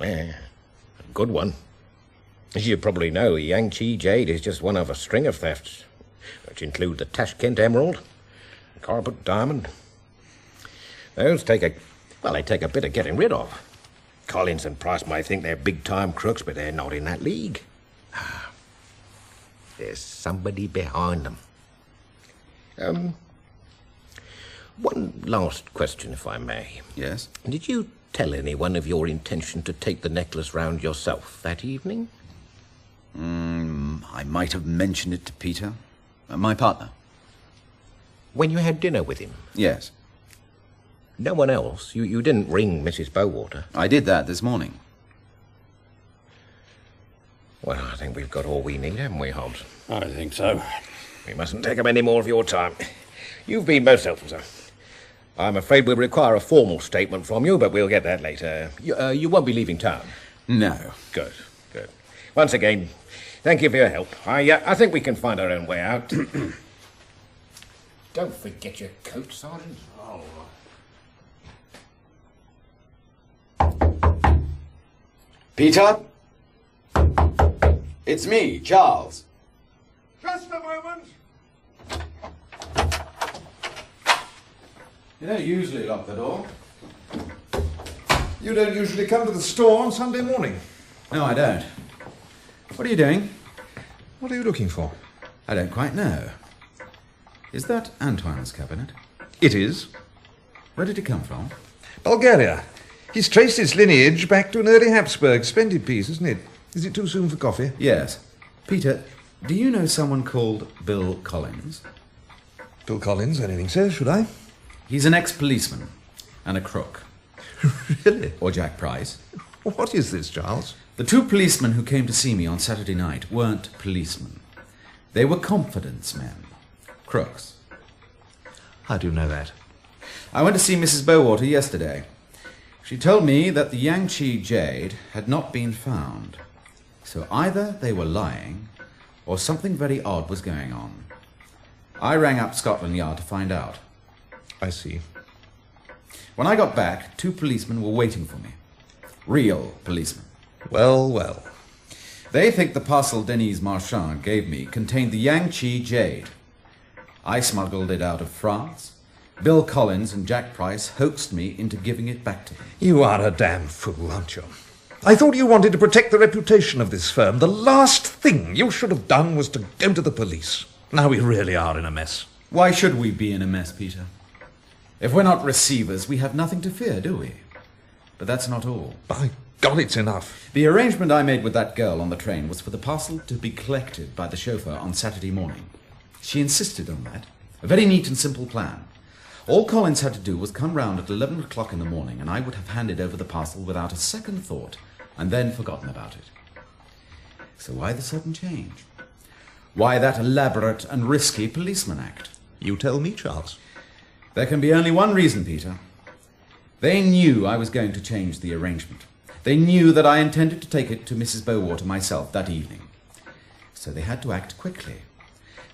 A good one. As you probably know, Yang Chi Jade is just one of a string of thefts, which include the Tashkent emerald, the Carbon diamond. Those take a bit of getting rid of. Collins and Price might think they're big-time crooks, but they're not in that league. There's somebody behind them. One last question, if I may. Yes? Did you tell anyone of your intention to take the necklace round yourself that evening? I might have mentioned it to Peter, my partner. When you had dinner with him? Yes. No one else? You didn't ring Mrs. Bowater? I did that this morning. Well, I think we've got all we need, haven't we, Hobbs? I think so. We mustn't take up any more of your time. You've been most helpful, sir. I'm afraid we'll require a formal statement from you, but we'll get that later. You won't be leaving town? No. Good. Once again, thank you for your help. I think we can find our own way out. Don't forget your coat, Sergeant. Peter? It's me, Charles. Just a moment. You don't usually lock the door. You don't usually come to the store on Sunday morning. No, I don't. What are you doing? What are you looking for? I don't quite know. Is that Antoine's cabinet? It is. Where did it come from? Bulgaria. He's traced its lineage back to an early Habsburg. Splendid piece, isn't it? Is it too soon for coffee? Yes. Peter, do you know someone called Bill Collins? Bill Collins? Anything so, should I? He's an ex-policeman and a crook. Really? Or Jack Price. What is this, Charles? The two policemen who came to see me on Saturday night weren't policemen. They were confidence men. Crooks. How do you know that? I went to see Mrs. Bowater yesterday. She told me that the Yang Chi Jade had not been found. So either they were lying, or something very odd was going on. I rang up Scotland Yard to find out. I see. When I got back, two policemen were waiting for me. Real policemen. Well. They think the parcel Denise Marchand gave me contained the Yang Chi Jade. I smuggled it out of France. Bill Collins and Jack Price hoaxed me into giving it back to them. You are a damn fool, aren't you? I thought you wanted to protect the reputation of this firm. The last thing you should have done was to go to the police. Now we really are in a mess. Why should we be in a mess, Peter? If we're not receivers, we have nothing to fear, do we? But that's not all. By God, it's enough. The arrangement I made with that girl on the train was for the parcel to be collected by the chauffeur on Saturday morning. She insisted on that. A very neat and simple plan. All Collins had to do was come round at 11 o'clock in the morning, and I would have handed over the parcel without a second thought, and then forgotten about it. So why the sudden change? Why that elaborate and risky policeman act? You tell me, Charles. There can be only one reason, Peter. They knew I was going to change the arrangement. They knew that I intended to take it to Mrs. Bowater myself that evening. So they had to act quickly.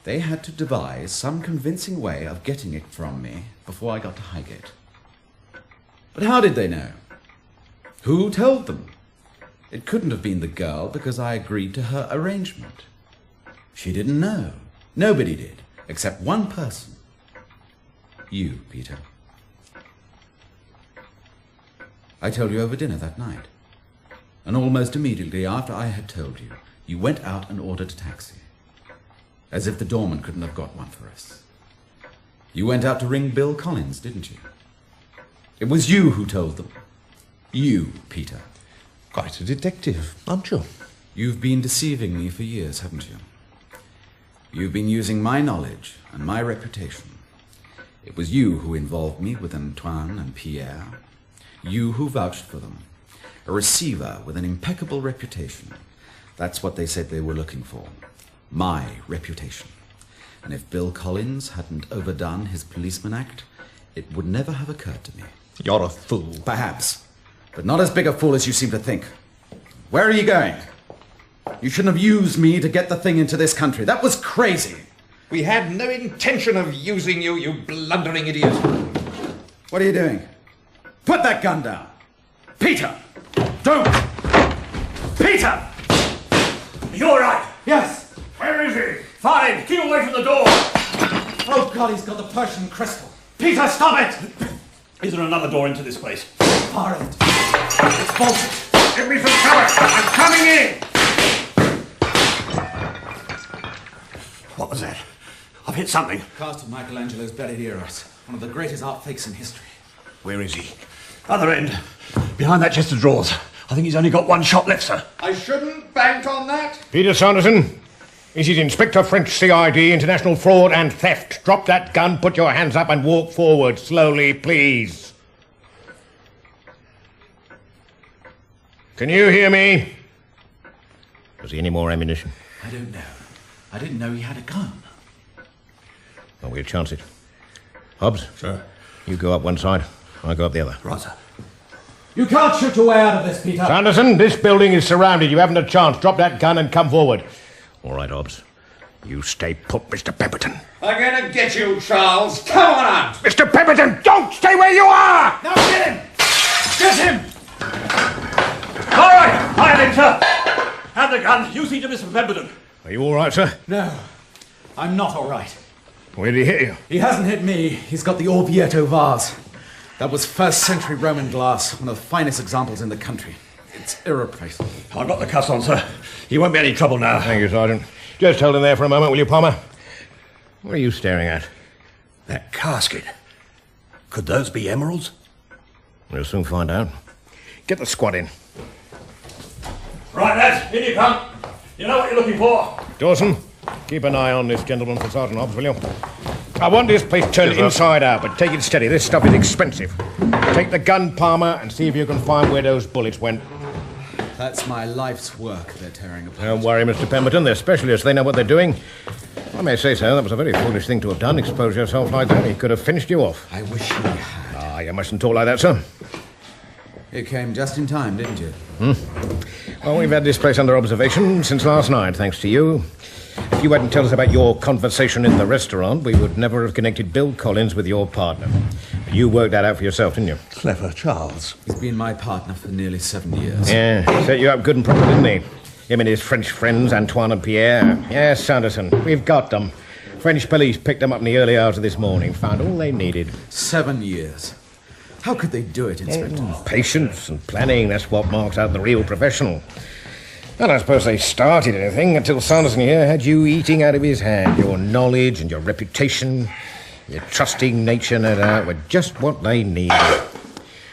They had to devise some convincing way of getting it from me before I got to Highgate. But how did they know? Who told them? It couldn't have been the girl because I agreed to her arrangement. She didn't know. Nobody did, except one person. You, Peter. I told you over dinner that night. And almost immediately after I had told you, you went out and ordered a taxi. As if the doorman couldn't have got one for us. You went out to ring Bill Collins, didn't you? It was you who told them. You, Peter. Quite a detective, aren't you? You've been deceiving me for years, haven't you? You've been using my knowledge and my reputation. It was you who involved me with Antoine and Pierre. You who vouched for them. A receiver with an impeccable reputation. That's what they said they were looking for. My reputation. And if Bill Collins hadn't overdone his policeman act, it would never have occurred to me. You're a fool. Perhaps. But not as big a fool as you seem to think. Where are you going? You shouldn't have used me to get the thing into this country. That was crazy. We had no intention of using you, you blundering idiot. What are you doing? Put that gun down. Peter! Don't! Peter! Are you all right? Yes. Where is he? Fine. Keep away from the door. Oh, God, he's got the Persian crystal. Peter, stop it! Is there another door into this place? Far out. It's bolted. Give me some cover. I'm coming in. What was that? I've hit something. Cast of Michelangelo's Belly Eros. One of the greatest art fakes in history. Where is he? Other end. Behind that chest of drawers. I think he's only got one shot left, sir. I shouldn't bank on that. Peter Sanderson, this is Inspector French CID, International Fraud and Theft. Drop that gun, put your hands up and walk forward. Slowly, please. Can you hear me? Has he any more ammunition? I don't know. I didn't know he had a gun. Well, we'll chance it. Hobbs? Sir. You go up one side, I'll go up the other. Right, sir. You can't shoot your way out of this, Peter. Sanderson, this building is surrounded. You haven't a chance. Drop that gun and come forward. All right, Hobbs. You stay put, Mr. Pemberton. I'm gonna get you, Charles. Come on out. Mr. Pemberton, don't stay where you are! Now get him! Get him! All right. I have him, sir. Have the gun. You see to Mr. Pemberton. Are you all right, sir? No, I'm not all right. Where did he hit you? He hasn't hit me. He's got the Orvieto vase. That was first century Roman glass, one of the finest examples in the country. It's irreplaceable. I've got the cuffs on, sir. He won't be any trouble now. Thank you, Sergeant. Just hold him there for a moment, will you, Palmer? What are you staring at? That casket. Could those be emeralds? We'll soon find out. Get the squad in. Right, lads. In you come. You know what you're looking for. Dawson, keep an eye on this gentleman for Sergeant Hobbs, will you? I want this place turned inside out, but take it steady. This stuff is expensive. Take the gun, Palmer, and see if you can find where those bullets went. That's my life's work they're tearing apart. Don't worry, Mr. Pemberton. They're specialists. They know what they're doing. I may say so. That was a very foolish thing to have done. Expose yourself like that. He could have finished you off. I wish he had. Ah, you mustn't talk like that, sir. You came just in time, didn't you? Well, we've had this place under observation since last night, thanks to you. If you hadn't told us about your conversation in the restaurant, we would never have connected Bill Collins with your partner. You worked that out for yourself, didn't you? Clever Charles. He's been my partner for nearly 7 years. Yeah, set you up good and proper, didn't he? Him and his French friends, Antoine and Pierre. Yes, Sanderson, we've got them. French police picked them up in the early hours of this morning, found all they needed. 7 years. How could they do it, Inspector? Patience and planning, that's what marks out the real professional. I don't suppose they started anything until Sanderson here had you eating out of his hand. Your knowledge and your reputation, your trusting nature, no doubt, were just what they needed.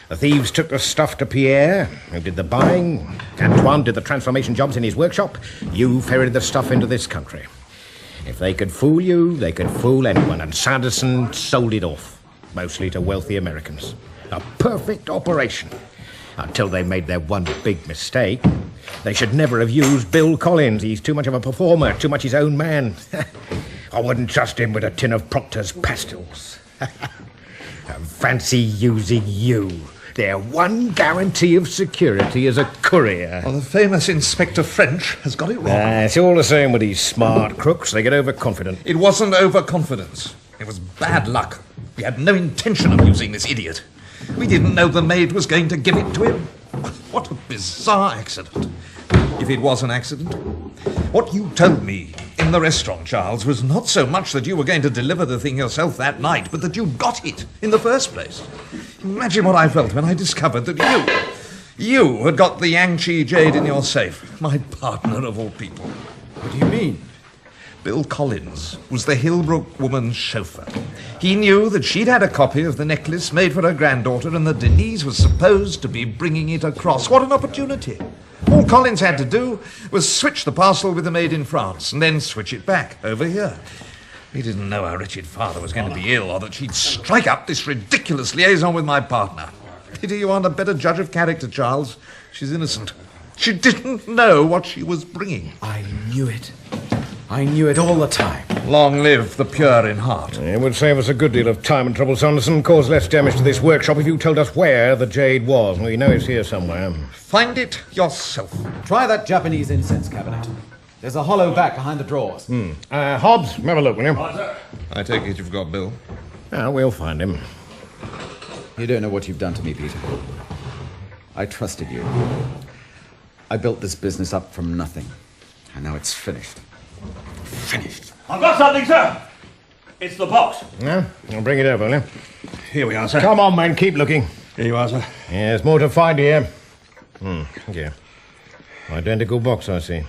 The thieves took the stuff to Pierre, who did the buying. Antoine did the transformation jobs in his workshop. You ferried the stuff into this country. If they could fool you, they could fool anyone, and Sanderson sold it off, mostly to wealthy Americans. A perfect operation. Until they made their one big mistake. They should never have used Bill Collins. He's too much of a performer, too much his own man. I wouldn't trust him with a tin of Proctor's pastels. Fancy using you. Their one guarantee of security as a courier. Well, the famous Inspector French has got it wrong. It's all the same with these smart crooks. They get overconfident. It wasn't overconfidence. It was bad luck. We had no intention of using this idiot. We didn't know the maid was going to give it to him. What a bizarre accident. If it was an accident. What you told me in the restaurant, Charles, was not so much that you were going to deliver the thing yourself that night, but that you got it in the first place. Imagine what I felt when I discovered that you had got the Yang Chi Jade in your safe. My partner of all people. What do you mean? Bill Collins was the Hillbrook woman's chauffeur. He knew that she'd had a copy of the necklace made for her granddaughter and that Denise was supposed to be bringing it across. What an opportunity. All Collins had to do was switch the parcel with the maid in France and then switch it back over here. He didn't know our wretched father was going to be ill or that she'd strike up this ridiculous liaison with my partner. Pity you aren't a better judge of character, Charles. She's innocent. She didn't know what she was bringing. I knew it. I knew it all the time. Long live the pure in heart. It would save us a good deal of time and trouble, Sanderson. Cause less damage to this workshop if you told us where the jade was. We know it's here somewhere. Find it yourself. Try that Japanese incense cabinet. There's a hollow back behind the drawers. Hobbs, have a look, will you? Right, sir. I take it you've got Bill. We'll find him. You don't know what you've done to me, Peter. I trusted you. I built this business up from nothing. And now it's finished. Finished. I've got something, sir. It's the box. Yeah? I'll bring it over, will you? Here we are, sir. Come on, man, keep looking. Here you are, sir. Yeah, there's more to find here. Thank you. Identical box, I see.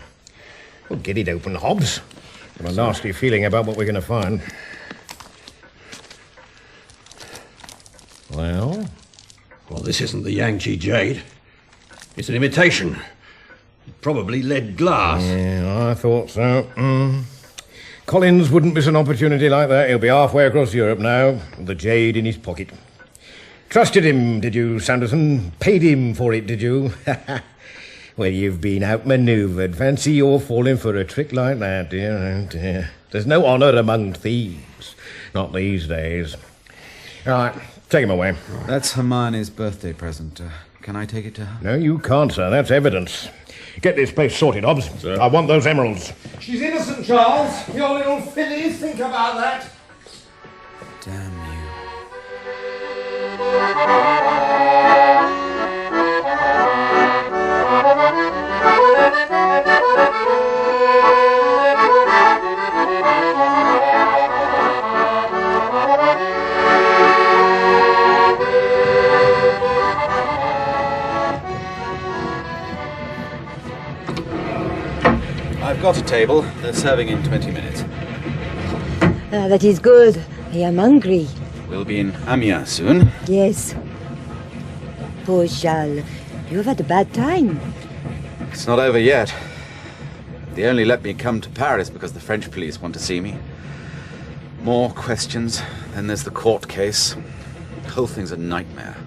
Well, get it open, Hobbs. Got a nasty feeling about what we're going to find. Well? Well, this isn't the Yang Chi Jade. It's an imitation. Probably lead glass. Yeah, I thought so. Collins wouldn't miss an opportunity like that. He'll be halfway across Europe now, with the jade in his pocket. Trusted him, did you, Sanderson? Paid him for it, did you? Well, you've been outmanoeuvred. Fancy you're falling for a trick like that, dear. Oh, dear. There's no honour among thieves. Not these days. All right, take him away. That's Hermione's birthday present. Can I take it to her? No, you can't, sir. That's evidence. Get this place sorted, Hobbs. Sir. I want those emeralds. She's innocent, Charles. Your little filly. Think about that. Damn you. I've got a table. They're serving in 20 minutes. That is good. I am hungry. We'll be in Amiens soon. Yes. Poor Charles, you have had a bad time. It's not over yet. They only let me come to Paris because the French police want to see me. More questions. Then there's the court case. The whole thing's a nightmare.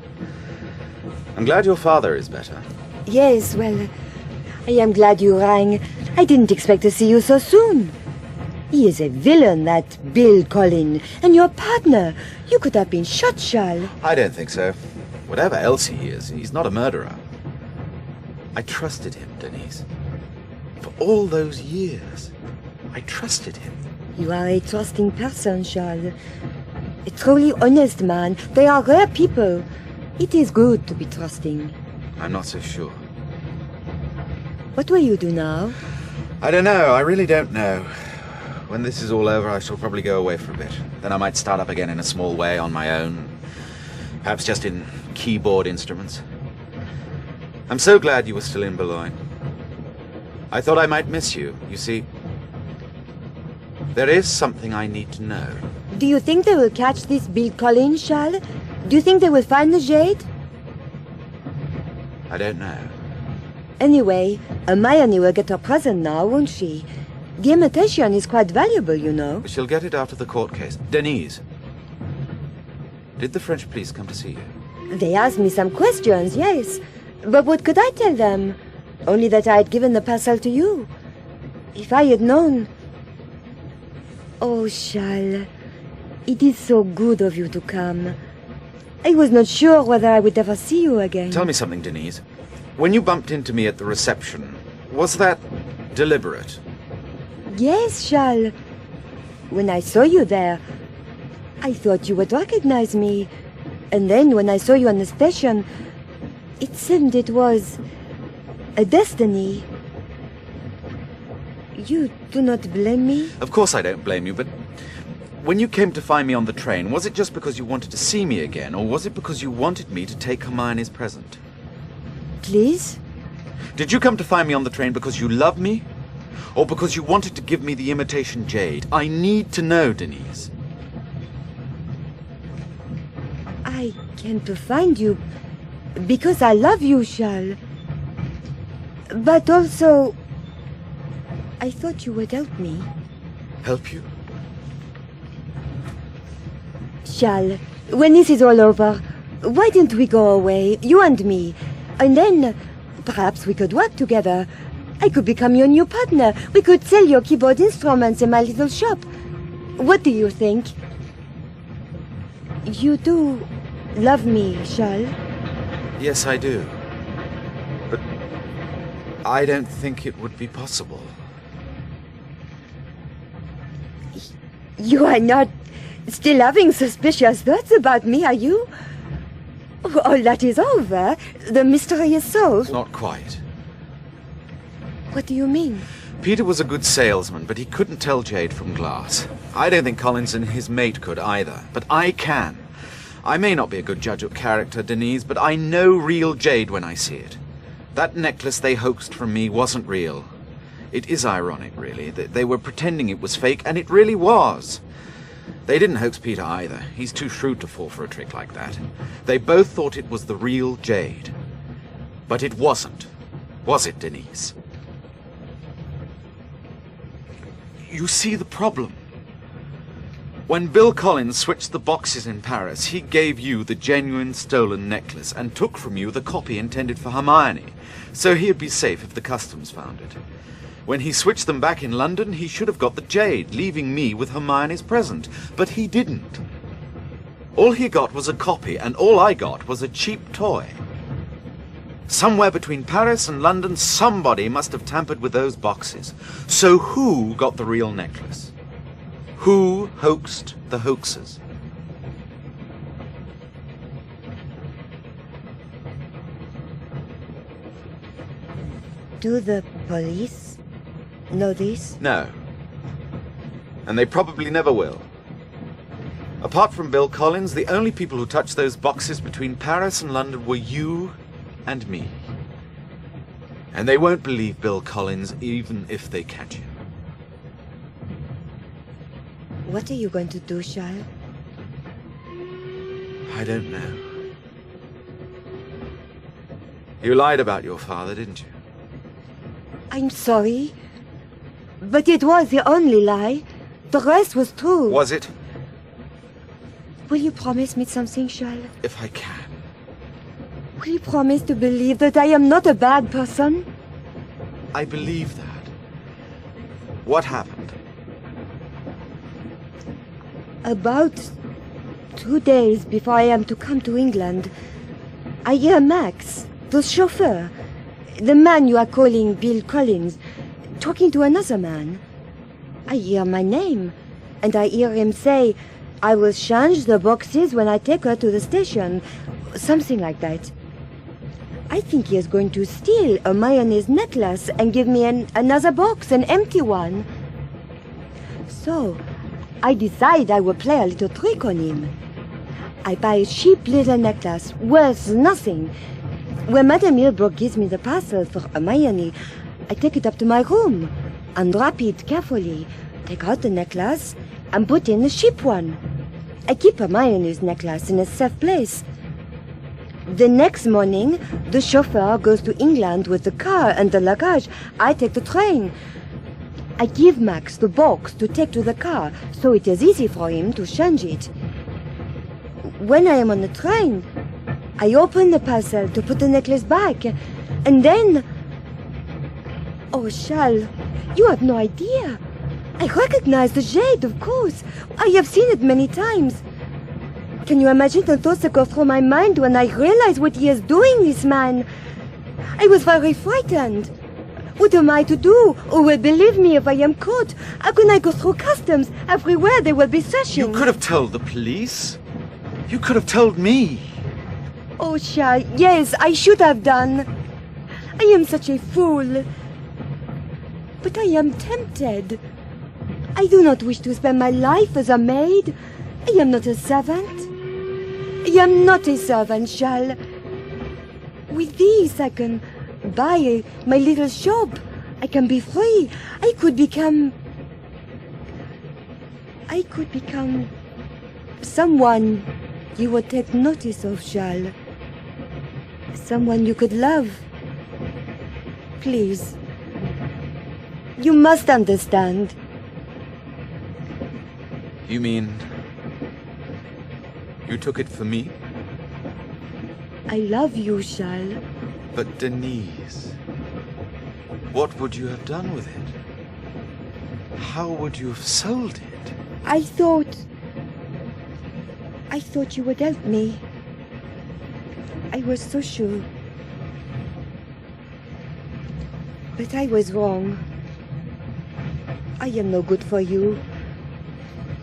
I'm glad your father is better. Yes, well, I am glad you rang. I didn't expect to see you so soon. He is a villain, that Bill Collins, and your partner. You could have been shot, Charles. I don't think so. Whatever else he is, he's not a murderer. I trusted him, Denise. For all those years, I trusted him. You are a trusting person, Charles. A truly honest man. They are rare people. It is good to be trusting. I'm not so sure. What will you do now? I don't know. I really don't know. When this is all over, I shall probably go away for a bit. Then I might start up again in a small way on my own. Perhaps just in keyboard instruments. I'm so glad you were still in Boulogne. I thought I might miss you. You see, there is something I need to know. Do you think they will catch this Bill Collins, Charles? Do you think they will find the jade? I don't know. Anyway, Hermione will get her present now, won't she? The imitation is quite valuable, you know. She'll get it after the court case. Denise, did the French police come to see you? They asked me some questions, yes. But what could I tell them? Only that I had given the parcel to you. If I had known... Oh, Charles, it is so good of you to come. I was not sure whether I would ever see you again. Tell me something, Denise. When you bumped into me at the reception, was that deliberate? Yes, Charles. When I saw you there, I thought you would recognize me. And then when I saw you on the station, it seemed it was a destiny. You do not blame me? Of course I don't blame you, but When you came to find me on the train, was it just because you wanted to see me again, or was it because you wanted me to take Hermione's present? Please? Did you come to find me on the train because you love me, or because you wanted to give me the imitation jade? I need to know, Denise. I came to find you because I love you, Charles. But also, I thought you would help me. Help you? Charles, when this is all over, why don't we go away, you and me? And then, perhaps we could work together. I could become your new partner. We could sell your keyboard instruments in my little shop. What do you think? You do love me, Charles? Yes, I do. But I don't think it would be possible. You are not still having suspicious thoughts about me, are you? All that is over. The mystery is solved. Not quite. What do you mean? Peter was a good salesman, but he couldn't tell jade from glass. I don't think Collins and his mate could either, but I can. I may not be a good judge of character, Denise, but I know real jade when I see it. That necklace they hoaxed from me wasn't real. It is ironic, really, that they were pretending it was fake, and it really was. They didn't hoax Peter either. He's too shrewd to fall for a trick like that. They both thought it was the real jade. But it wasn't. Was it, Denise? You see the problem. When Bill Collins switched the boxes in Paris, he gave you the genuine stolen necklace and took from you the copy intended for Hermione, so he'd be safe if the customs found it. When he switched them back in London, he should have got the jade, leaving me with Hermione's present. But he didn't. All he got was a copy, and all I got was a cheap toy. Somewhere between Paris and London, somebody must have tampered with those boxes. So who got the real necklace? Who hoaxed the hoaxers? Do the police know this? No. And they probably never will. Apart from Bill Collins, the only people who touched those boxes between Paris and London were you and me. And they won't believe Bill Collins even if they catch him. What are you going to do, Charles? I don't know. You lied about your father, didn't you? I'm sorry, but it was the only lie. The rest was true. Was it? Will you promise me something, Charles? If I can. Will you promise to believe that I am not a bad person? I believe that. What happened? About 2 days before I am to come to England, I hear Max, the chauffeur, the man you are calling Bill Collins, talking to another man. I hear my name, and I hear him say, I will change the boxes when I take her to the station, something like that. I think he is going to steal a mayonnaise necklace and give me another box, an empty one. So, I decide I will play a little trick on him. I buy a cheap little necklace, worth nothing. When Madame Milbrook gives me the parcel for Hermione, I take it up to my room, unwrap it carefully, take out the necklace, and put in a cheap one. I keep Hermione's necklace in a safe place. The next morning, the chauffeur goes to England with the car and the luggage. I take the train. I give Max the box to take to the car, so it is easy for him to change it. When I am on the train, I open the parcel to put the necklace back, and then... Oh, Charles, you have no idea. I recognize the jade, of course. I have seen it many times. Can you imagine the thoughts that go through my mind when I realize what he is doing, this man? I was very frightened. What am I to do? Who will believe me if I am caught? How can I go through customs? Everywhere they will be searching. You could have told the police. You could have told me. Oh, Charles, yes, I should have done. I am such a fool. But I am tempted. I do not wish to spend my life as a maid. I am not a servant. I am not a servant, Charles. With these, I can buy my little shop. I can be free. I could become someone you would take notice of, Charles. Someone you could love. Please. You must understand. You mean... you took it for me? I love you, Charles. But Denise... what would you have done with it? How would you have sold it? I thought you would help me. I was so sure. But I was wrong. I am no good for you.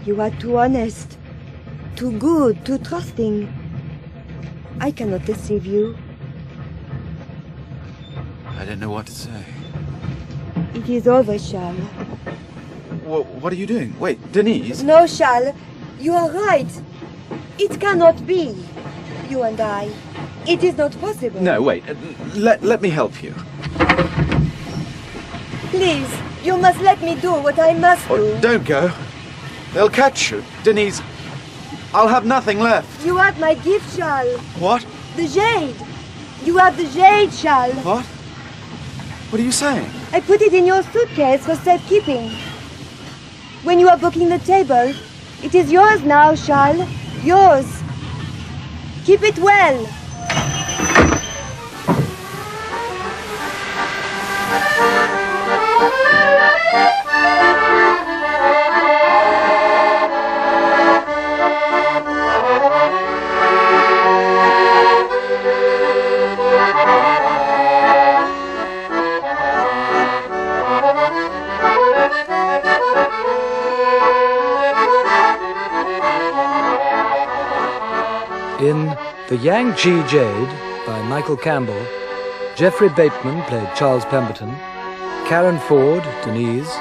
You are too honest, too good, too trusting. I cannot deceive you. I don't know what to say. It is over, Charles. What are you doing? Wait, Denise? No, Charles. You are right. It cannot be. You and I. It is not possible. No, wait. Let me help you. Please, you must let me do what I must do. Don't go. They'll catch you. Denise, I'll have nothing left. You have my gift, Charles. What? The jade. You have the jade, Charles. What? What are you saying? I put it in your suitcase for safekeeping. When you are booking the table, it is yours now, Charles. Yours. Keep it well. In The Yang Chi Jade by Michael Campbell, Geoffrey Bateman played Charles Pemberton, Karen Ford, Denise,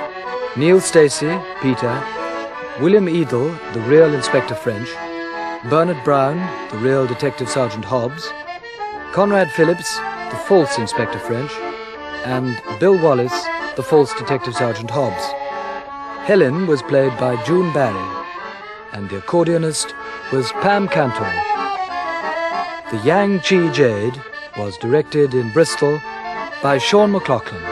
Neil Stacy, Peter, William Eedle, the real Inspector French, Bernard Brown, the real Detective Sergeant Hobbs, Conrad Phillips, the false Inspector French, and Bill Wallis, the false Detective Sergeant Hobbs. Helen was played by June Barrie, and the accordionist was Pam Cantor. The Yang Chi Jade was directed in Bristol by Shaun MacLoughun.